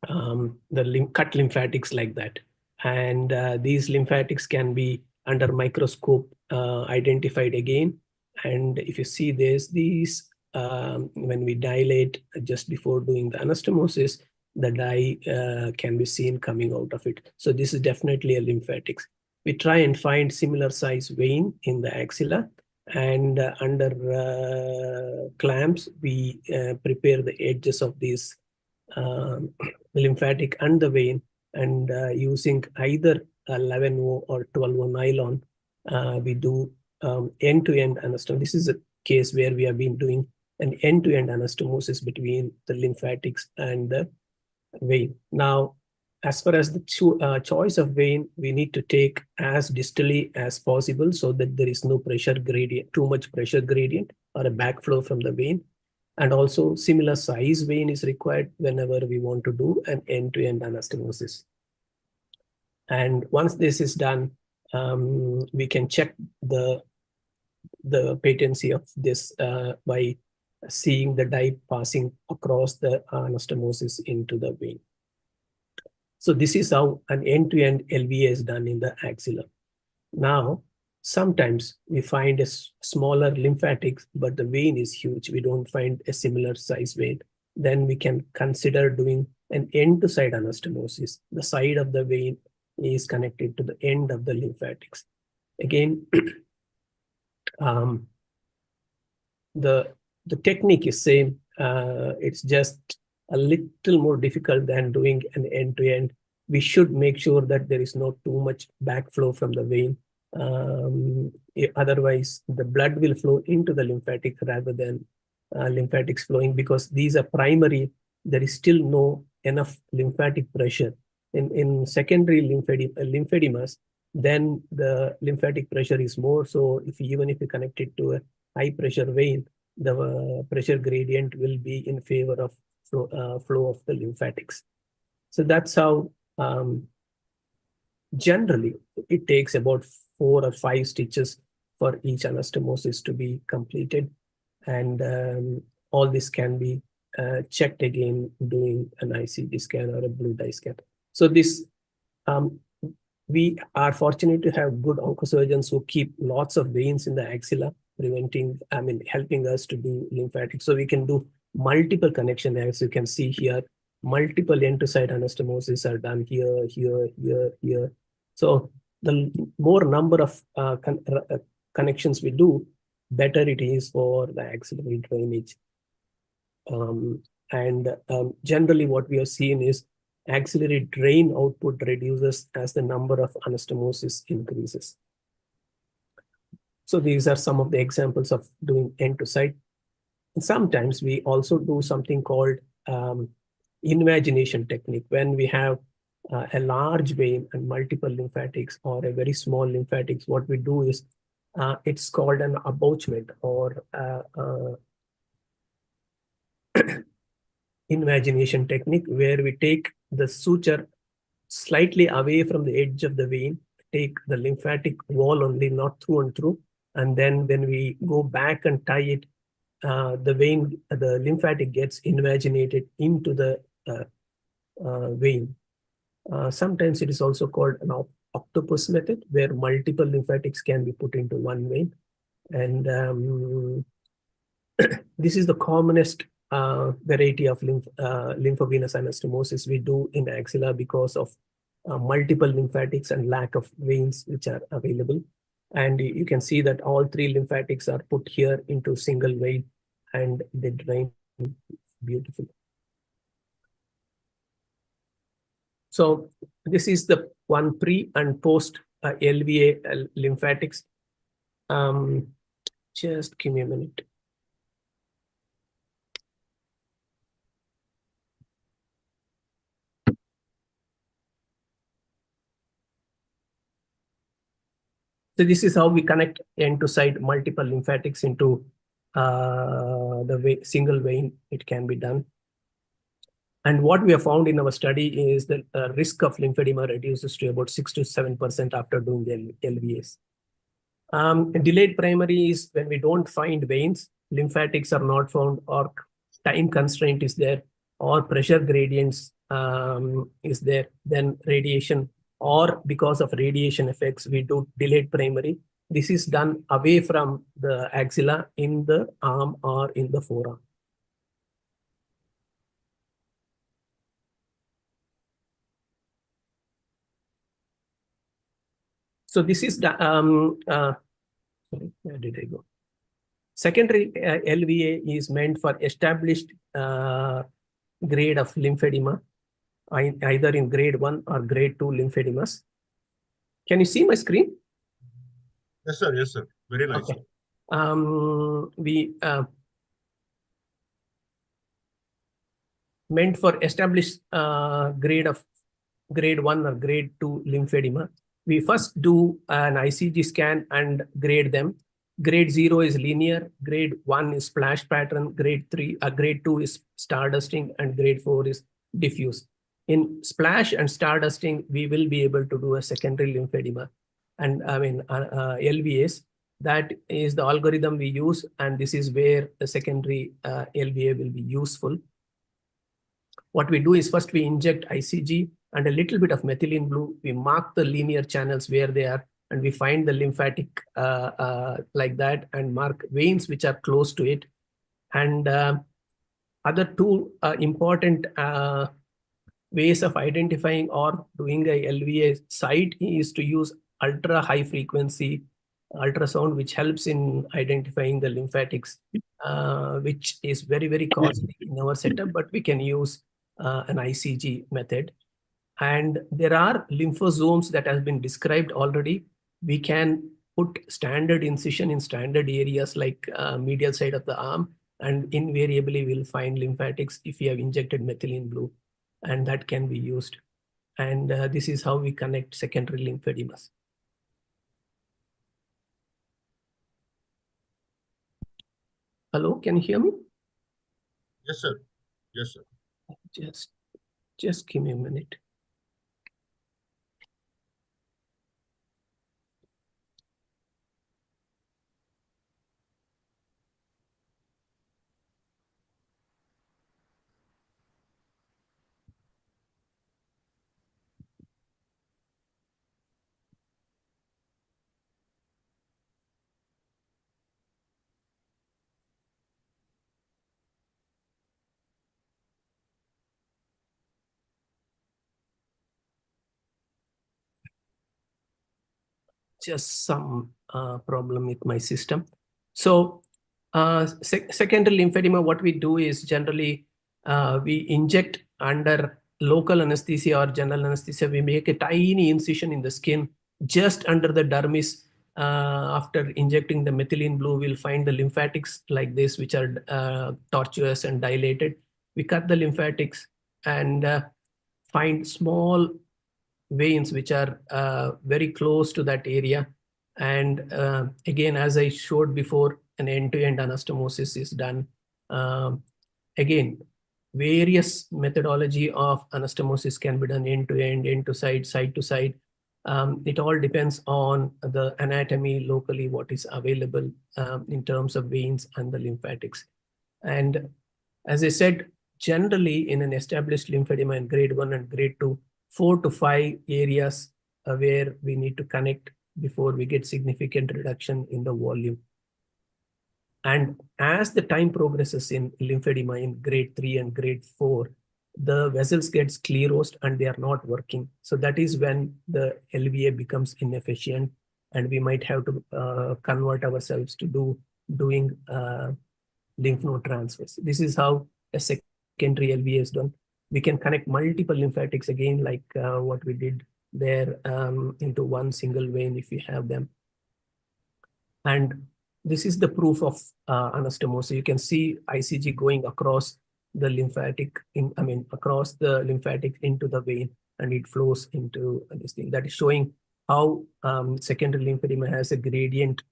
the cut lymphatics like that. And these lymphatics can be under microscope identified again. And if you see this, these when we dilate just before doing the anastomosis, the dye can be seen coming out of it. So this is definitely a lymphatics. We try and find similar size vein in the axilla, and under clamps, we prepare the edges of these lymphatic and the vein, and using either 11O or 12O nylon, we do end-to-end anastomosis. This is a case where we have been doing an end-to-end anastomosis between the lymphatics and the vein. Now, as far as the choice of vein, we need to take as distally as possible so that there is no pressure gradient, too much pressure gradient or a backflow from the vein. And also similar size vein is required whenever we want to do an end-to-end anastomosis. And once this is done, we can check the patency of this by seeing the dye passing across the anastomosis into the vein. So this is how an end-to-end LVA is done in the axilla. Now, sometimes we find a smaller lymphatics, but the vein is huge. We don't find a similar size vein. Then we can consider doing an end-to-side anastomosis. The side of the vein is connected to the end of the lymphatics. Again, the technique is same. It's just a little more difficult than doing an end-to-end. We should make sure that there is not too much backflow from the vein. Otherwise, the blood will flow into the lymphatic rather than lymphatics flowing, because these are primary. There is still no enough lymphatic pressure. In secondary lymphedemas, then the lymphatic pressure is more. So even if you connect it to a high pressure vein, the pressure gradient will be in favor of flow of the lymphatics. So that's how generally it takes about 4 or 5 stitches for each anastomosis to be completed. And all this can be checked again doing an ICG scan or a blue dye scan. So this, we are fortunate to have good oncosurgeons who keep lots of veins in the axilla, helping us to do lymphatics. So we can do multiple connection, as you can see here. Multiple end-to-side anastomosis are done here, here, here, here. So the more number of connections we do, better it is for the axillary drainage. Generally what we have seen is axillary drain output reduces as the number of anastomosis increases. So these are some of the examples of doing end to site. And sometimes we also do something called invagination technique. When we have a large vein and multiple lymphatics or a very small lymphatics, what we do is it's called an abouchement or invagination technique, where we take the suture slightly away from the edge of the vein, take the lymphatic wall only, not through and through, and then when we go back and tie it, the lymphatic gets invaginated into the vein. Sometimes it is also called an octopus method, where multiple lymphatics can be put into one vein. And this is the commonest variety of lymphovenous anastomosis we do in axilla because of multiple lymphatics and lack of veins which are available. And you can see that all three lymphatics are put here into single vein and they drain beautifully. So this is the one pre and post LVA lymphatics. Just give me a minute. So this is how we connect end to site multiple lymphatics into the single vein. It can be done. And what we have found in our study is that the risk of lymphedema reduces to about 6 to 7% after doing the LVAs. Delayed primary is when we don't find veins, lymphatics are not found, or time constraint is there, or pressure gradients is there, then radiation, or because of radiation effects, we do delayed primary. This is done away from the axilla in the arm or in the forearm. So this is the, sorry, where did I go? Secondary LVA is meant for established grade of lymphedema, either in grade 1 or grade 2 lymphedemas. Can you see my screen? Yes, sir. Yes, sir. Very nice. Okay. We meant for established grade 1 or grade 2 lymphedema. We first do an ICG scan and grade them. Grade 0 is linear, grade 1 is splash pattern, grade 2 is star dusting, and grade 4 is diffuse. In splash and star dusting, we will be able to do a secondary lymphedema. And I mean, LVAs, that is the algorithm we use, and this is where the secondary LVA will be useful. What we do is first we inject ICG and a little bit of methylene blue. We mark the linear channels where they are, and we find the lymphatic like that and mark veins which are close to it. And other two important ways of identifying or doing a LVA site is to use ultra high frequency ultrasound, which helps in identifying the lymphatics, which is very, very costly in our setup, but we can use an ICG method. And there are lymphosomes that have been described already. We can put standard incision in standard areas like medial side of the arm, and invariably we'll find lymphatics if we have injected methylene blue, and that can be used. And this is how we connect secondary lymphedemas. Hello, can you hear me? Yes, sir. Yes, sir. Just give me a minute. Just some problem with my system. So secondary lymphedema, what we do is generally we inject under local anesthesia or general anesthesia. We make a tiny incision in the skin just under the dermis after injecting the methylene blue, we'll find the lymphatics like this, which are tortuous and dilated. We cut the lymphatics and find small veins which are very close to that area. And again, as I showed before, an end-to-end anastomosis is done. Again, various methodology of anastomosis can be done end-to-end, end-to-side, side-to-side. It all depends on the anatomy locally, what is available in terms of veins and the lymphatics. And as I said, generally in an established lymphedema in grade 1 and grade 2, 4 to 5 areas where we need to connect before we get significant reduction in the volume. And as the time progresses in lymphedema in grade 3 and grade 4, the vessels get sclerosed and they are not working. So that is when the LVA becomes inefficient, and we might have to convert ourselves to doing lymph node transfers. This is how a secondary LVA is done. We can connect multiple lymphatics again, like what we did there, into one single vein if we have them. And this is the proof of anastomosis. You can see ICG going across the lymphatic, across the lymphatic into the vein, and it flows into this thing. That is showing how secondary lymphedema has a gradient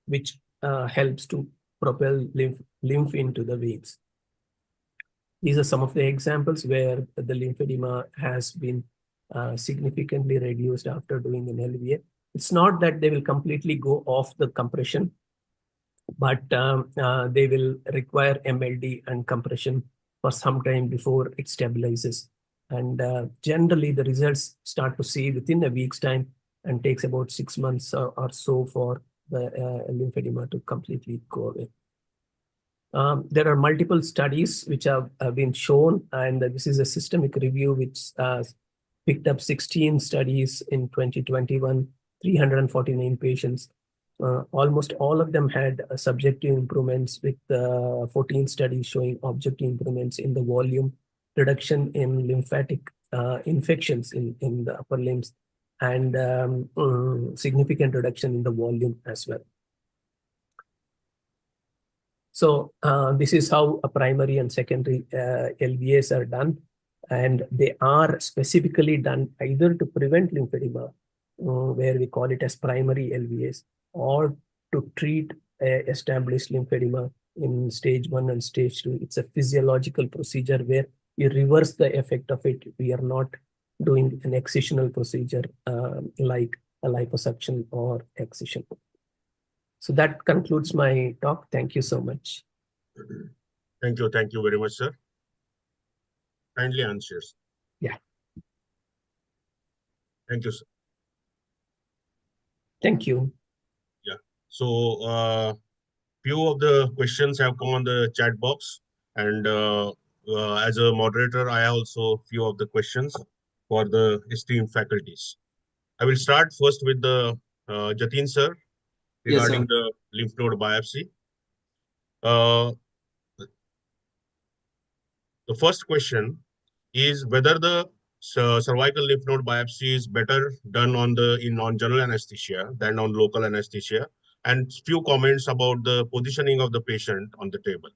which helps to propel lymph into the veins. These are some of the examples where the lymphedema has been significantly reduced after doing an LVA. It's not that they will completely go off the compression, but they will require MLD and compression for some time before it stabilizes. And generally, the results start to see within a week's time, and takes about 6 months or so for the lymphedema to completely go away. There are multiple studies which have been shown, and this is a systemic review which picked up 16 studies in 2021, 349 patients. Almost all of them had subjective improvements, with 14 studies showing objective improvements in the volume, reduction in lymphatic infections in the upper limbs, and significant reduction in the volume as well. So this is how a primary and secondary LVAs are done, and they are specifically done either to prevent lymphedema, where we call it as primary LVAs, or to treat established lymphedema in stage 1 and stage 2. It's a physiological procedure where we reverse the effect of it. We are not doing an excisional procedure like a liposuction or excision. So that concludes my talk. Thank you so much. Thank you very much, sir. Kindly answers. Yeah. Thank you, sir. Thank you. Yeah. So few of the questions have come on the chat box, and as a moderator, I have also few of the questions for the esteemed faculties. I will start first with the Jatin sir regarding the lymph node biopsy. The first question is whether the cervical lymph node biopsy is better done on general anesthesia than on local anesthesia, and few comments about the positioning of the patient on the table.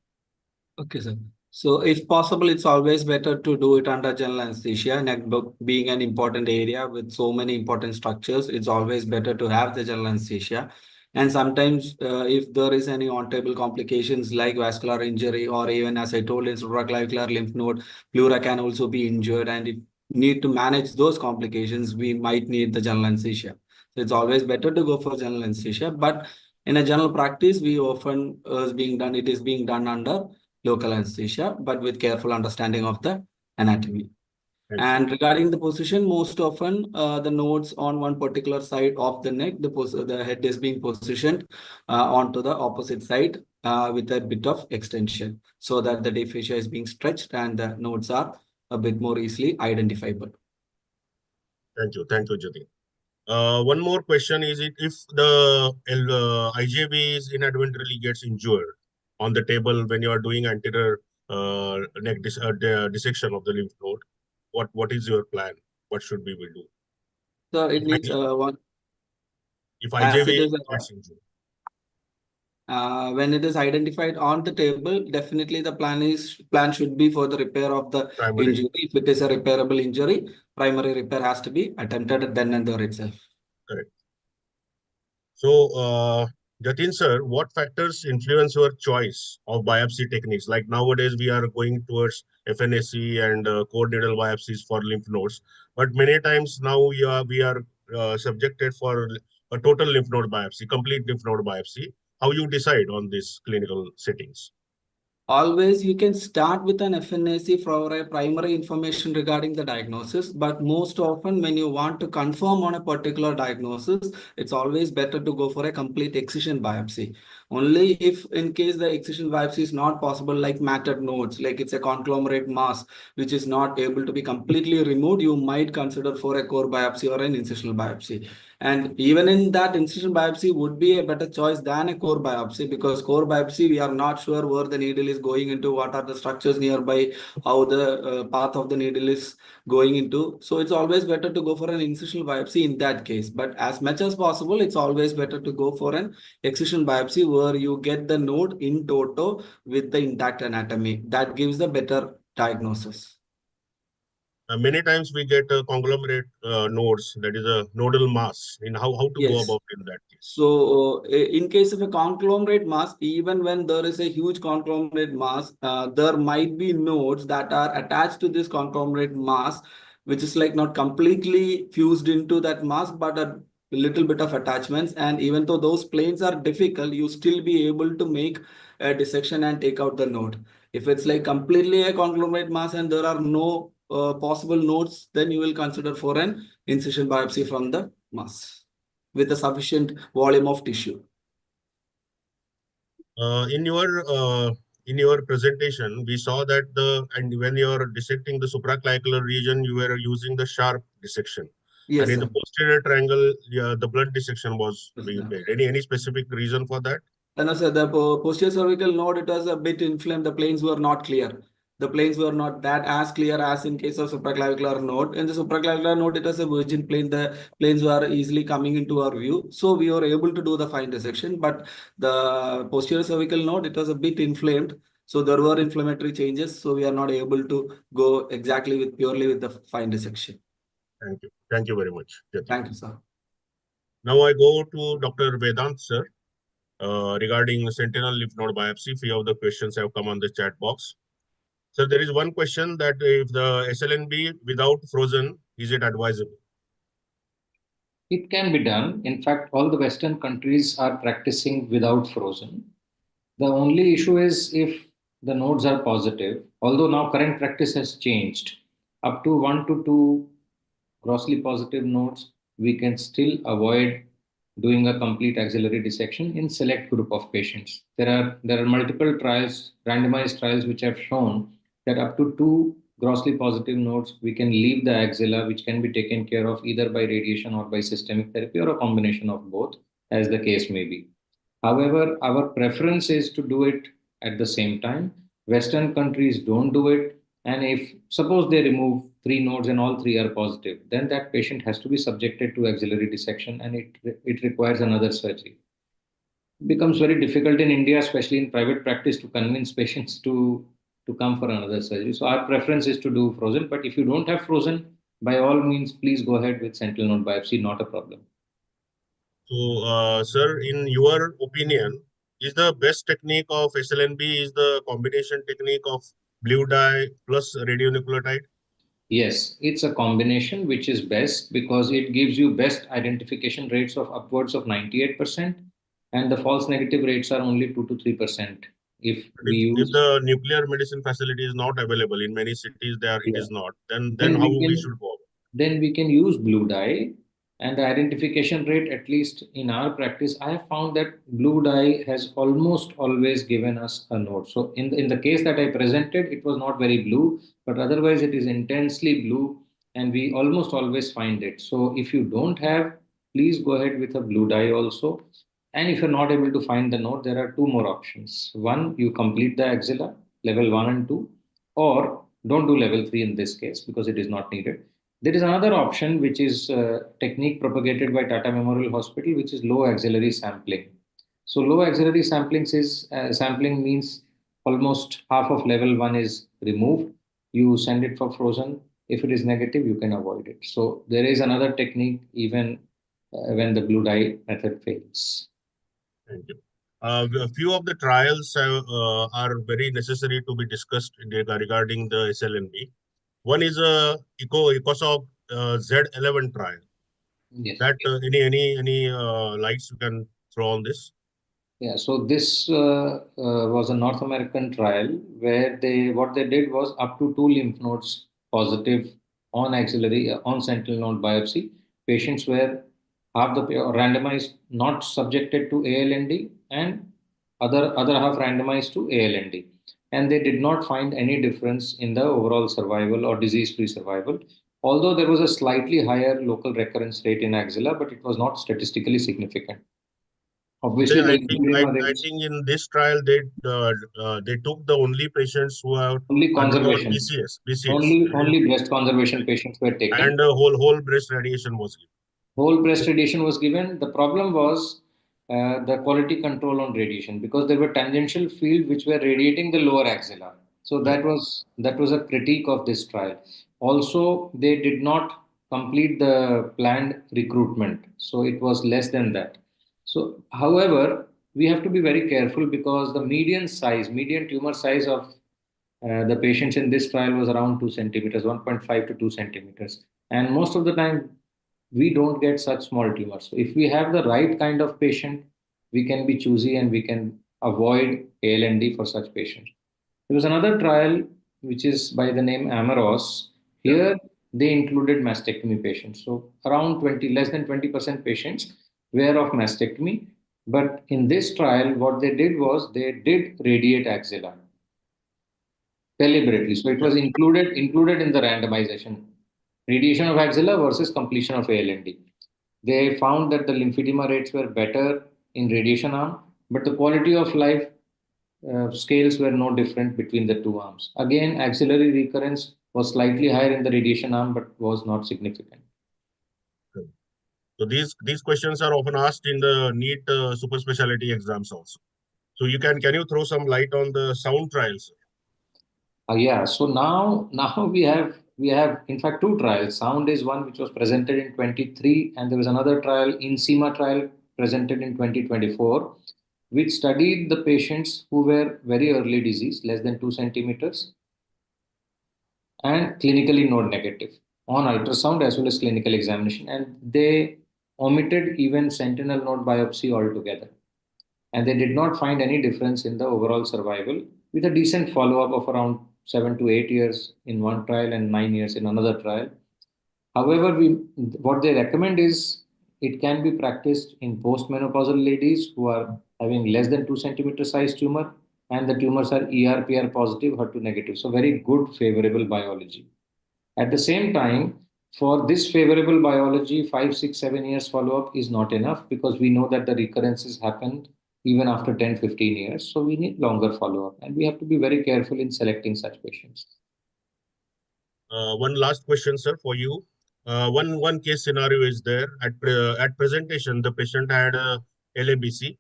Okay, sir. So if possible, it's always better to do it under general anesthesia. And being an important area with so many important structures, it's always better to have the general anesthesia. And sometimes if there is any on-table complications like vascular injury, or even as I told in supraclavicular lymph node, pleura can also be injured. And if need to manage those complications, we might need the general anesthesia. So it's always better to go for general anesthesia. But in a general practice, we often it is being done under local anesthesia, but with careful understanding of the anatomy. And regarding the position, most often the nodes on one particular side of the neck, the head is being positioned onto the opposite side with a bit of extension, so that the deep fascia is being stretched and the nodes are a bit more easily identifiable. Thank you, Jatin. One more question is, if the IJV is inadvertently gets injured on the table when you are doing anterior neck dissection of the lymph node, what is your plan? What should we do? So it needs one. if As IJV it is gets injured? when it is identified on the table, definitely the plan should be for the repair of the Primary. injury. If it is a repairable injury, primary repair has to be attempted then and there itself. Correct. So, Jatin sir, what factors influence your choice of biopsy techniques? Like nowadays, we are going towards FNAC and core needle biopsies for lymph nodes, but many times now we are subjected for a total lymph node biopsy, complete lymph node biopsy. How you decide on these clinical settings? Always you can start with an FNAC for a primary information regarding the diagnosis, but most often when you want to confirm on a particular diagnosis, it's always better to go for a complete excision biopsy. Only if in case the excision biopsy is not possible, like matted nodes, like it's a conglomerate mass, which is not able to be completely removed, you might consider for a core biopsy or an incisional biopsy. And even in that, incision biopsy would be a better choice than a core biopsy, because core biopsy, we are not sure where the needle is going into, what are the structures nearby, how the path of the needle is going into. So it's always better to go for an incisional biopsy in that case. But as much as possible, it's always better to go for an excision biopsy where you get the node in toto with the intact anatomy. That gives the better diagnosis. Many times we get conglomerate nodes, that is a nodal mass. In how to go Yes. about in that case? So in case of a conglomerate mass, even when there is a huge conglomerate mass, there might be nodes that are attached to this conglomerate mass, which is like not completely fused into that mass, but a little bit of attachments. And even though those planes are difficult, you still be able to make a dissection and take out the node. If it's like completely a conglomerate mass and there are no possible nodes, then you will consider for an incision biopsy from the mass with a sufficient volume of tissue. In your presentation, we saw that when you are dissecting the supraclavicular region, you were using the sharp dissection. Yes, and in sir. the posterior triangle, the blunt dissection was Yes, being sir. made. Any specific reason for that? And also the posterior cervical node, it was a bit inflamed. The planes were not clear. The planes were not that as clear as in case of supraclavicular node. In the supraclavicular node, it was a virgin plane. The planes were easily coming into our view. So we were able to do the fine dissection. But the posterior cervical node, it was a bit inflamed. So there were inflammatory changes. So we are not able to go exactly with purely with the fine dissection. Thank you. Thank you very much, Jatin. Thank you, sir. Now I go to Dr. Vedant, sir, regarding sentinel lymph node biopsy. Few of the questions have come on the chat box. So there is one question that if the SLNB without frozen, is it advisable? It can be done. In fact, all the Western countries are practicing without frozen. The only issue is if the nodes are positive, although now current practice has changed. Up to 1 to 2 grossly positive nodes, we can still avoid doing a complete axillary dissection in select group of patients. There are multiple trials, randomized trials, which have shown that up to 2 grossly positive nodes, we can leave the axilla, which can be taken care of either by radiation or by systemic therapy or a combination of both, as the case may be. However, our preference is to do it at the same time. Western countries don't do it. And if suppose they remove 3 nodes and all 3 are positive, then that patient has to be subjected to axillary dissection and it requires another surgery. It becomes very difficult in India, especially in private practice, to convince patients to come for another surgery. So our preference is to do frozen. But if you don't have frozen, by all means, please go ahead with sentinel node biopsy, not a problem. So, sir, in your opinion, is the best technique of SLNB is the combination technique of blue dye plus radionucleotide? Yes, it's a combination which is best because it gives you best identification rates of upwards of 98%, and the false negative rates are only 2 to 3%. If we If use, the nuclear medicine facility is not available in many cities, it yeah, is not. Then then how we we can should go? then we can use blue dye, and the identification rate, at least in our practice, I have found that blue dye has almost always given us a node. So in the case that I presented, it was not very blue, but otherwise it is intensely blue, and we almost always find it. So if you don't have, please go ahead with a blue dye also. And if you're not able to find the node, there are 2 more options. One, you complete the axilla level 1 and 2, or don't do level 3 in this case because it is not needed. There is another option, which is a technique propagated by Tata Memorial Hospital, which is low axillary sampling. So low axillary sampling means almost half of level 1 is removed. You send it for frozen. If it is negative, you can avoid it. So there is another technique even when the blue dye method fails. Thank you. A few of the trials are very necessary to be discussed regarding the SLNB. One is a ECOSOC Z11 trial. Yes. That any lights you can throw on this? Yeah, so this was a North American trial where what they did was up to 2 lymph nodes positive on axillary on sentinel node biopsy. Patients were half the randomized, not subjected to ALND, and other half randomized to ALND, and they did not find any difference in the overall survival or disease-free survival. Although there was a slightly higher local recurrence rate in axilla, but it was not statistically significant. Obviously, I the think in this trial they took the only patients who have only undergone conservation. BCS. Only breast conservation patients were taken. And whole breast radiation was given. Whole breast radiation was given. The problem was the quality control on radiation, because there were tangential fields which were radiating the lower axilla. So that was a critique of this trial. Also, they did not complete the planned recruitment, so it was less than that. So, however, we have to be very careful, because the median tumor size of the patients in this trial was around 2 centimeters, 1.5 to 2 centimeters. And most of the time, we don't get such small tumors. So if we have the right kind of patient, we can be choosy and we can avoid ALND for such patients. There was another trial which is by the name Amaros. Here, they included mastectomy patients. So around less than 20% patients were of mastectomy. But in this trial, what they did was they did radiate axilla deliberately. So it was included in the randomization. Radiation of axilla versus completion of ALND. They found that the lymphedema rates were better in radiation arm, but the quality of life scales were no different between the two arms. Again, axillary recurrence was slightly higher in the radiation arm, but was not significant. So these questions are often asked in the NEET super specialty exams also. So can you throw some light on the sound trials? Yeah. So now we have in fact 2 trials. Sound is one which was presented in 23, and there was another trial, INSEMA trial, presented in 2024, which studied the patients who were very early disease, less than 2 centimeters, and clinically node negative on ultrasound as well as clinical examination, and they omitted even sentinel node biopsy altogether. And they did not find any difference in the overall survival, with a decent follow-up of around 7 to 8 years in one trial and 9 years in another trial. However, what they recommend is it can be practiced in postmenopausal ladies who are having less than 2 centimeter size tumor, and the tumors are ER/PR positive, HER2 negative. So very good, favorable biology. At the same time, for this favorable biology, 5, 6, 7 years follow-up is not enough, because we know that the recurrences happen even after 10, 15 years. So we need longer follow-up, and we have to be very careful in selecting such patients. One last question, sir, for you. One case scenario is there. At presentation, the patient had a LABC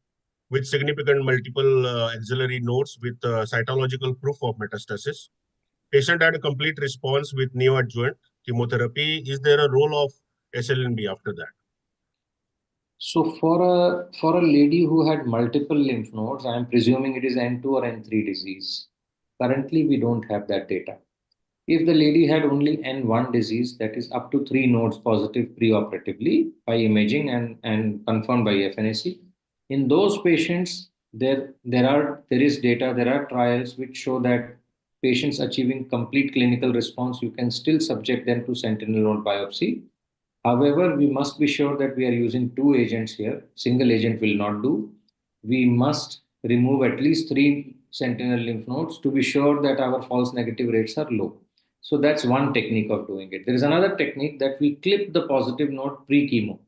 with significant multiple axillary nodes with cytological proof of metastasis. Patient had a complete response with neoadjuvant chemotherapy. Is there a role of SLNB after that? So for a lady who had multiple lymph nodes, I am presuming it is N2 or N3 disease. Currently, we don't have that data. If the lady had only N1 disease, that is up to 3 nodes positive preoperatively by imaging and confirmed by FNAC, in those patients, there is data, there are trials which show that patients achieving complete clinical response, you can still subject them to sentinel node biopsy. However, we must be sure that we are using 2 agents here. Single agent will not do. We must remove at least 3 sentinel lymph nodes to be sure that our false negative rates are low. So that's one technique of doing it. There is another technique that we clip the positive node pre-chemo.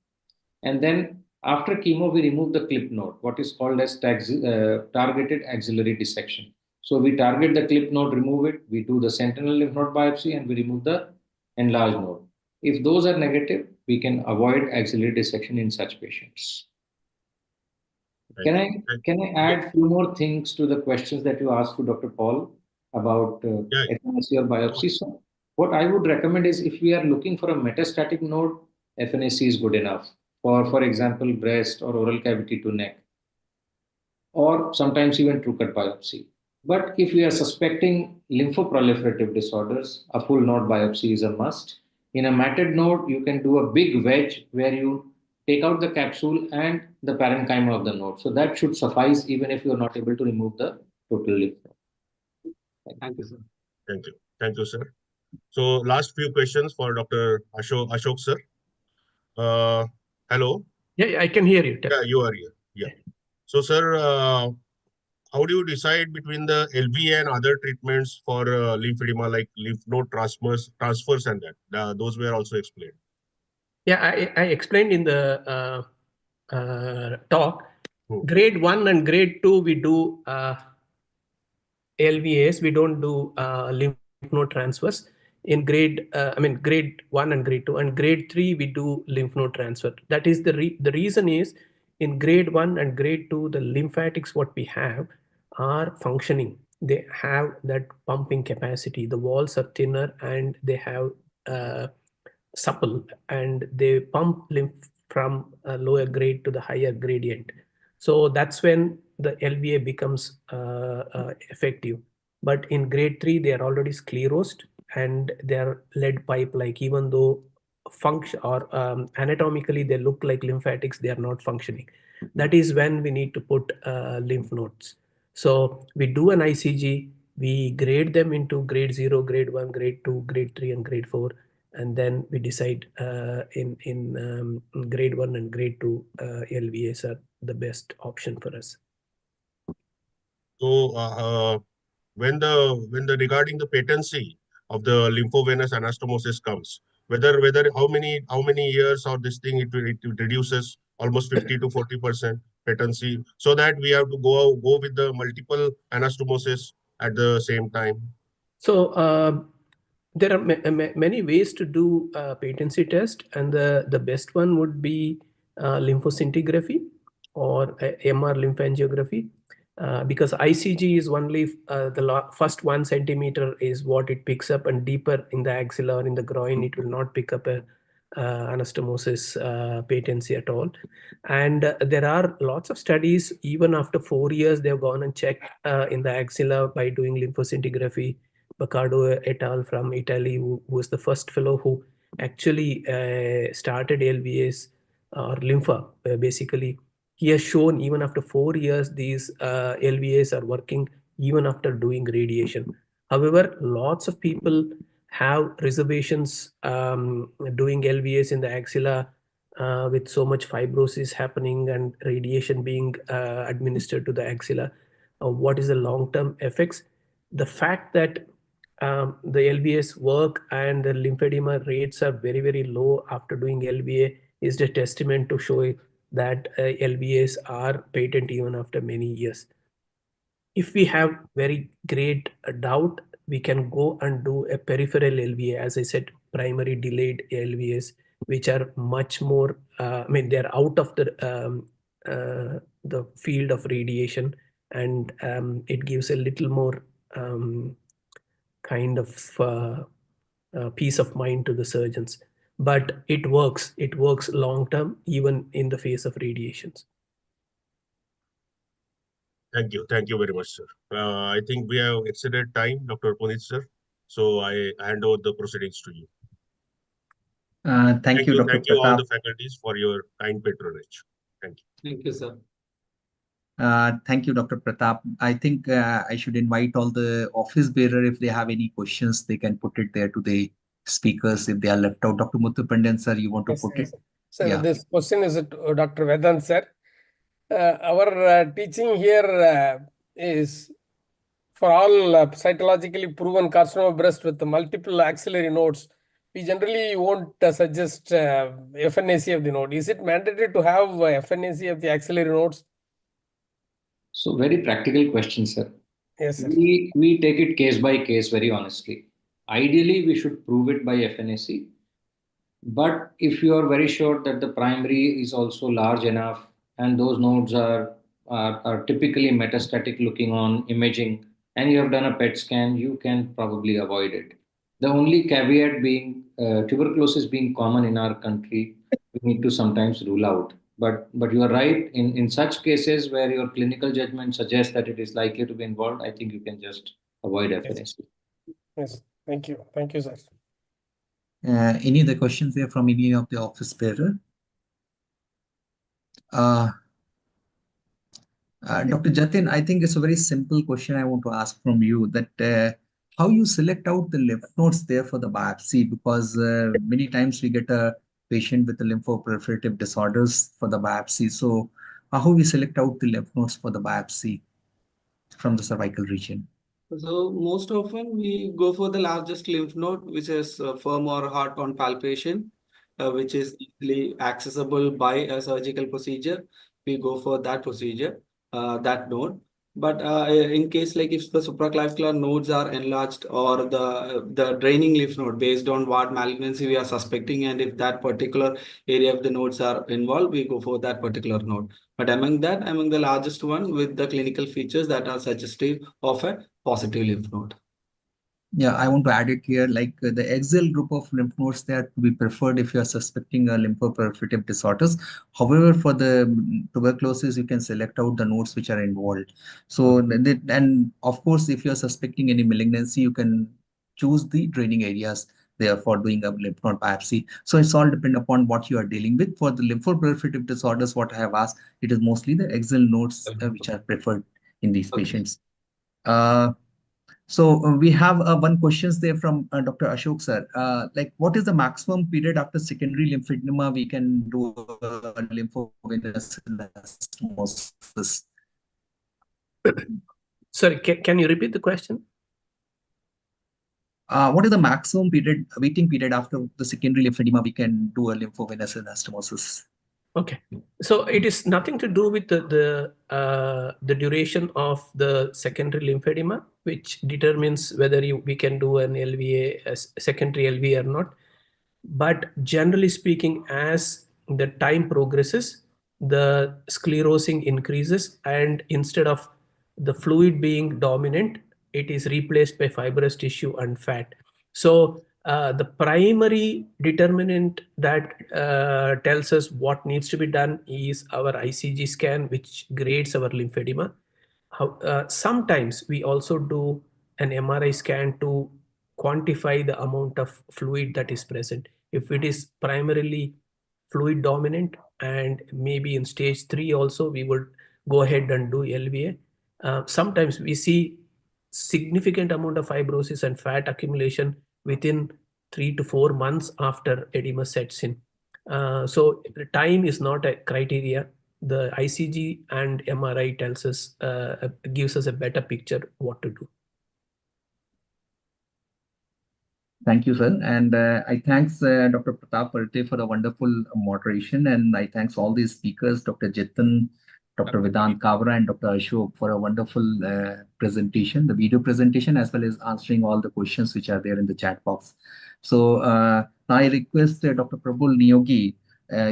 And then after chemo, we remove the clip node, what is called as targeted axillary dissection. So we target the clip node, remove it, we do the sentinel lymph node biopsy, and we remove the enlarged node. If those are negative, we can avoid axillary dissection in such patients. Can I add a few more things to the questions that you asked to Dr. Paul about FNAC or biopsy? So what I would recommend is, if we are looking for a metastatic node, FNAC is good enough for example, breast or oral cavity to neck, or sometimes even true cut biopsy. But if we are suspecting lymphoproliferative disorders, a full node biopsy is a must. In a matted node, you can do a big wedge where you take out the capsule and the parenchyma of the node. So that should suffice even if you are not able to remove the total lymph node. Thank you, sir. Thank you. Thank you, sir. So last few questions for Dr. Ashok sir. Hello. Yeah, I can hear you. Yeah, you are here. Yeah. So, sir, how do you decide between the LVA and other treatments for lymphedema, like lymph node transfers and that? Those were also explained. Yeah, I explained in the talk. Grade 1 and grade 2, we do LVAs. We don't do lymph node transfers. In grade 1 and grade 2, and grade 3, we do lymph node transfer. That is the reason is, in grade 1 and grade 2, the lymphatics what we have are functioning. They have that pumping capacity. The walls are thinner and they have supple, and they pump lymph from a lower grade to the higher gradient. So that's when the LVA becomes effective. But in grade 3, they are already sclerosed and they are lead pipe like, even though function or anatomically they look like lymphatics, they are not functioning. That is when we need to put lymph nodes. So we do an ICG, we grade them into grade 0, grade 1, grade 2, grade 3, and grade 4. And then we decide in grade 1 and grade 2 LVAs are the best option for us. So when the regarding the patency of the lymphovenous anastomosis comes, whether how many years or this thing it reduces almost 50 to 40% patency, so that we have to go with the multiple anastomosis at the same time. So there are many ways to do patency test, and the best one would be lymphoscintigraphy or MR lymphangiography, because ICG is only the first 1 centimeter is what it picks up, and deeper in the axilla or in the groin it will not pick up a anastomosis patency at all. And there are lots of studies, even after 4 years they have gone and checked in the axilla by doing lymphoscintigraphy. Baccardo et al. From Italy, who was the first fellow who actually started LVAs or Lympha, basically. He has shown even after 4 years, these LVAs are working even after doing radiation. However, lots of people have reservations doing LVAs in the axilla with so much fibrosis happening and radiation being administered to the axilla. What is the long-term effects? The fact that the LVAs work and the lymphedema rates are very, very low after doing LVA is a testament to show that LVAs are patent even after many years. If we have very great doubt, we can go and do a peripheral LVA, as I said, primary delayed LVAs, which are much more, they're out of the field of radiation, and it gives a little more kind of peace of mind to the surgeons. But it works long term, even in the face of radiations. Thank you very much, sir. I think we have exceeded time, Dr. Puneet sir. So I hand over the proceedings to you. Thank you, Dr. Thank you all Pratap. the faculties for your kind patronage. Thank you. Thank you, sir. Thank you, Dr. Pratap. I think I should invite all the office bearer, if they have any questions, they can put it there to the speakers if they are left out. Dr. Muthupandan sir, you want to put it? Sir, yeah. This question is to Dr. Vedant sir. Our teaching here is for all cytologically proven carcinoma of breast with the multiple axillary nodes. We generally won't suggest FNAC of the node. Is it mandatory to have FNAC of the axillary nodes? So very practical question, sir. Yes, sir. We take it case by case, very honestly. Ideally, we should prove it by FNAC. But if you are very sure that the primary is also large enough and those nodes are typically metastatic looking on imaging, and you have done a PET scan, you can probably avoid it. The only caveat being tuberculosis being common in our country, we need to sometimes rule out. But you are right, in such cases where your clinical judgment suggests that it is likely to be involved, I think you can just avoid Yes. FNAC. Yes. Thank you. Thank you, sir. Any other questions there from any of the office bearer? Dr. Jatin, I think it's a very simple question I want to ask from you, that how you select out the lymph nodes there for the biopsy, because many times we get a patient with the lymphoproliferative disorders for the biopsy. So how we select out the lymph nodes for the biopsy from the cervical region? So most often we go for the largest lymph node, which is firm or hard on palpation, which is easily accessible by a surgical procedure. We go for that procedure, that node. But in case like if the supraclavicular nodes are enlarged or the draining lymph node based on what malignancy we are suspecting, and if that particular area of the nodes are involved, we go for that particular node. But among the largest one with the clinical features that are suggestive of a positive lymph node. Yeah, I want to add it here, like the axial group of lymph nodes that to be preferred if you are suspecting a lymphoproliferative disorders. However, for the tuberculosis, you can select out the nodes which are involved. So, and of course, if you are suspecting any malignancy, you can choose the draining areas there for doing a lymph node biopsy. So it's all depend upon what you are dealing with. For the lymphoproliferative disorders, what I have asked, it is mostly the axial nodes which are preferred in these patients. So we have one questions there from Dr. Ashok sir. Like, what is the maximum period after secondary lymphedema we can do lymphovenous anastomosis? Sorry, can you repeat the question? What is the maximum period, waiting period after the secondary lymphedema we can do a lymphovenous anastomosis? Okay, so it is nothing to do with the duration of the secondary lymphedema, which determines whether we can do an LVA, as secondary LVA or not. But generally speaking, as the time progresses, the sclerosing increases, and instead of the fluid being dominant, it is replaced by fibrous tissue and fat. So the primary determinant that tells us what needs to be done is our ICG scan, which grades our lymphedema. Sometimes we also do an MRI scan to quantify the amount of fluid that is present. If it is primarily fluid dominant and maybe in stage 3 also, we would go ahead and do LVA. Sometimes we see significant amount of fibrosis and fat accumulation within 3 to 4 months after edema sets in. So time is not a criteria. The ICG and MRI tells us, gives us a better picture what to do. Thank you, sir. And I thanks Dr. Pratap Palte for a wonderful moderation. And I thanks all these speakers, Dr. Jitan, Dr. Vedant Kavra, and Dr. Ashok for a wonderful presentation, the video presentation, as well as answering all the questions which are there in the chat box. So now I request Dr. Prabul Niyogi,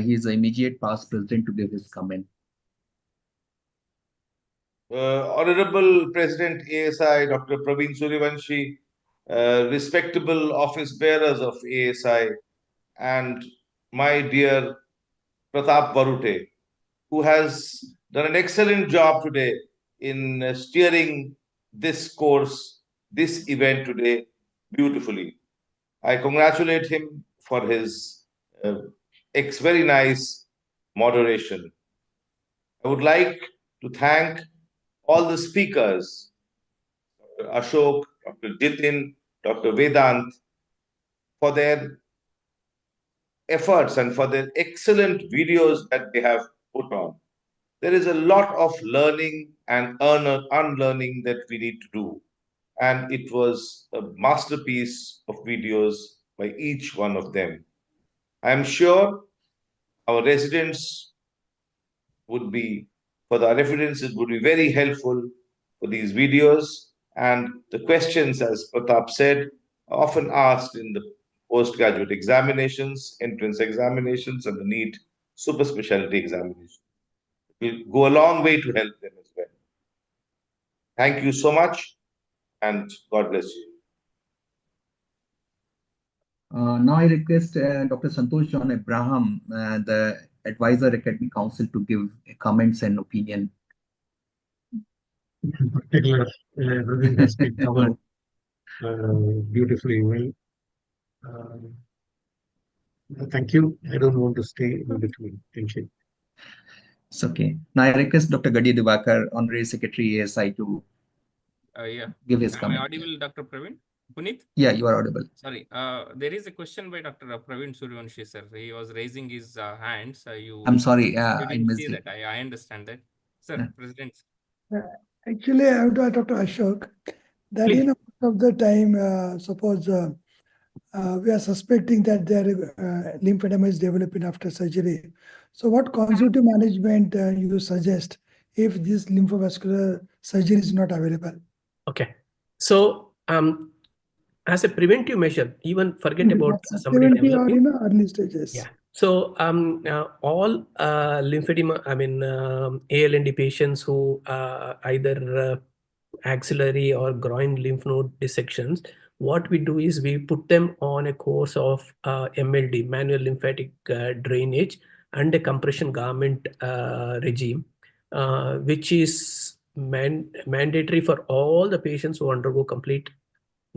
he is the immediate past president, to give his comment. Honorable President ASI, Dr. Praveen Suryavanshi, respectable office bearers of ASI, and my dear Pratap Varute, who has done an excellent job today in steering this course, this event today beautifully. I congratulate him for his very nice moderation. I would like to thank all the speakers, Dr. Ashok, Dr. Jitin, Dr. Vedant, for their efforts and for their excellent videos that they have put on. There is a lot of learning and unlearning that we need to do. And it was a masterpiece of videos by each one of them. I'm sure our residents would be, for the reference, it would be very helpful for these videos. And the questions, as Pratap said, are often asked in the postgraduate examinations, entrance examinations, and the NEET super specialty examination. It will go a long way to help them as well. Thank you so much, and God bless you. Now I request Dr. Santosh John Abraham, the Advisor Academic Council, to give comments and opinion. In particular, everything has been covered beautifully well. Thank you. I don't want to stay in between. Thank you. It's okay. Now I request Dr. Gadi Divakar, Honorary Secretary ASI, to give his comment. Am I audible, Dr. Praveen? Puneet? Yeah, you are audible. Sorry, there is a question by Dr. Praveen Suryavanshi, sir. He was raising his hands. I'm sorry, you I didn't missed see it. that. I understand that. Sir, President. Actually, I have to Dr. Ashok that Please. most of the time, suppose we are suspecting that their lymphedema is developing after surgery. So what conservative management you suggest if this lymphovascular surgery is not available? Okay. So as a preventive measure, even forget about somebody developing. Or early stages. Yeah. So all lymphedema, ALND patients who either axillary or groin lymph node dissections, what we do is we put them on a course of MLD, manual lymphatic drainage, and a compression garment regime, which is mandatory for all the patients who undergo complete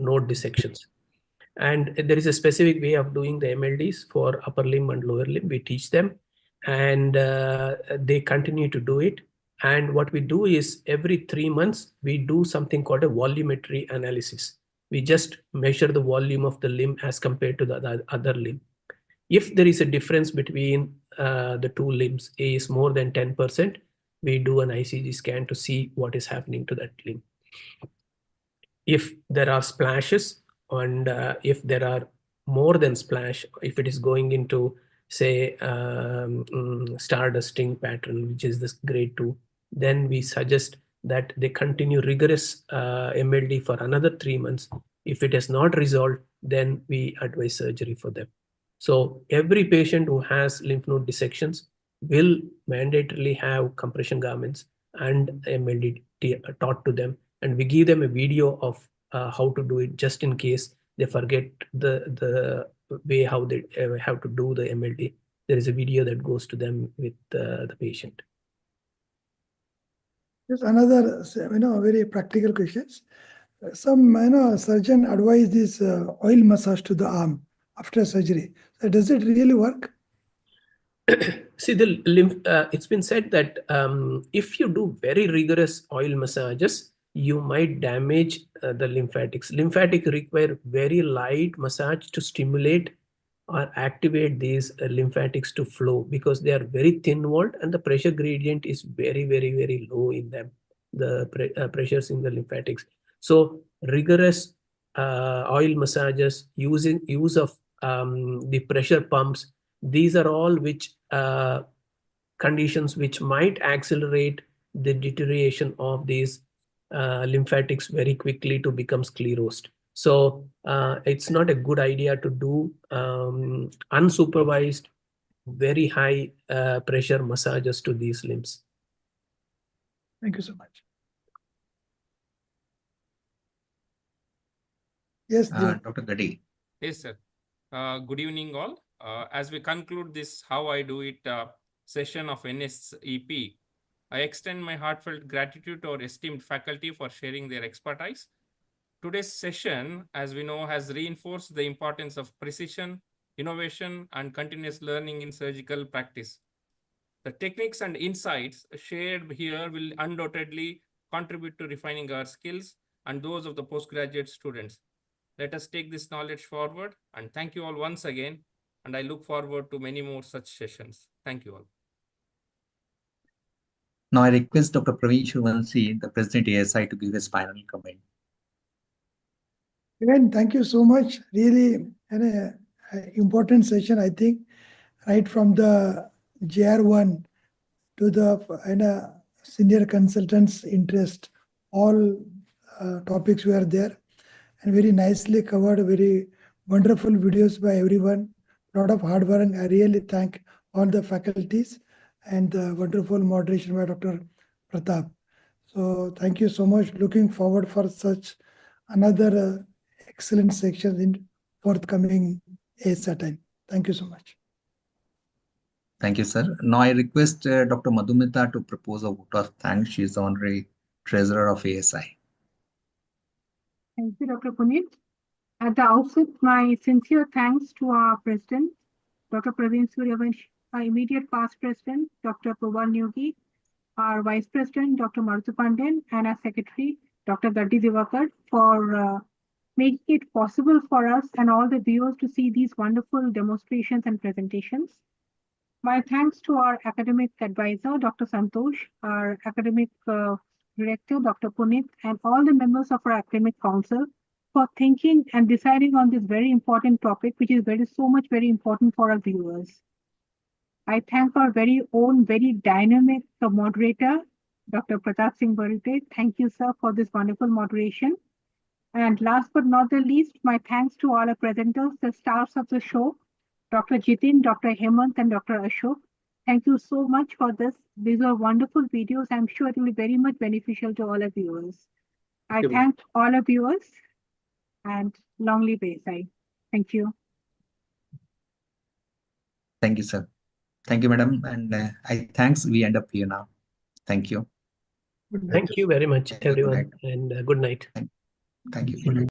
node dissections. And there is a specific way of doing the MLDs for upper limb and lower limb. We teach them, and they continue to do it. And what we do is every 3 months, we do something called a volumetry analysis. We just measure the volume of the limb as compared to the other limb. If there is a difference between the two limbs is more than 10%, we do an ICG scan to see what is happening to that limb. If there are splashes, and if there are more than splash, if it is going into, say, stardusting pattern, which is this grade 2, then we suggest that they continue rigorous MLD for another 3 months. If it has not resolved, then we advise surgery for them. So every patient who has lymph node dissections will mandatorily have compression garments and MLD taught to them. And we give them a video of how to do it, just in case they forget the way how they have to do the MLD. There is a video that goes to them with the patient. Just another, very practical questions. Some, surgeon advise this oil massage to the arm after surgery. So does it really work? See, the lymph. It's been said that if you do very rigorous oil massages, you might damage the lymphatics. Lymphatic require very light massage to stimulate or activate these lymphatics to flow, because they are very thin walled and the pressure gradient is very, very, very low in them, the pressures in the lymphatics. So rigorous oil massages, use of the pressure pumps, these are all which conditions which might accelerate the deterioration of these lymphatics very quickly to become sclerosed. So it's not a good idea to do unsupervised, very high pressure massages to these limbs. Thank you so much. Yes, Dr. Gadi. Yes, sir. Good evening, all. As we conclude this How I Do It session of NSEP, I extend my heartfelt gratitude to our esteemed faculty for sharing their expertise. Today's session, as we know, has reinforced the importance of precision, innovation, and continuous learning in surgical practice. The techniques and insights shared here will undoubtedly contribute to refining our skills and those of the postgraduate students. Let us take this knowledge forward, and thank you all once again, and I look forward to many more such sessions. Thank you all. Now I request Dr. Praveen Suryavanshi, the President ASI, to give his final comment. Again, thank you so much. Really an important session, I think, right from the JR1 to the senior consultants' interest. All topics were there and very nicely covered, very wonderful videos by everyone. A lot of hard work. I really thank all the faculties and the wonderful moderation by Dr. Pratap. So thank you so much. Looking forward for such another excellent section in forthcoming ASA time. Thank you so much. Thank you, sir. Now I request Dr. Madhumita to propose a vote of thanks. She is the honorary treasurer of ASI. Thank you, Dr. Puneet. At the outset, my sincere thanks to our president, Dr. Praveen Suryavanshi, our immediate past president, Dr. Prabal Nyogi, our vice president, Dr. Maruthu Pandian, and our secretary, Dr. Gaddi Divakar, for making it possible for us and all the viewers to see these wonderful demonstrations and presentations. My thanks to our academic advisor, Dr. Santosh, our academic director, Dr. Puneet, and all the members of our academic council for thinking and deciding on this very important topic, which is very important for our viewers. I thank our very own, very dynamic moderator, Dr. Pratap Singh Barute. Thank you, sir, for this wonderful moderation. And last but not the least, my thanks to all our presenters, the stars of the show, Dr. Jitin, Dr. Hemant, and Dr. Ashok. Thank you so much for this. These are wonderful videos. I'm sure it will be very much beneficial to all our viewers. I thank all our viewers and long live ASI. Thank you. Thank you, sir. Thank you, madam. And we end up here now. Thank you. Thank you very much, everyone, and good night. Thank you.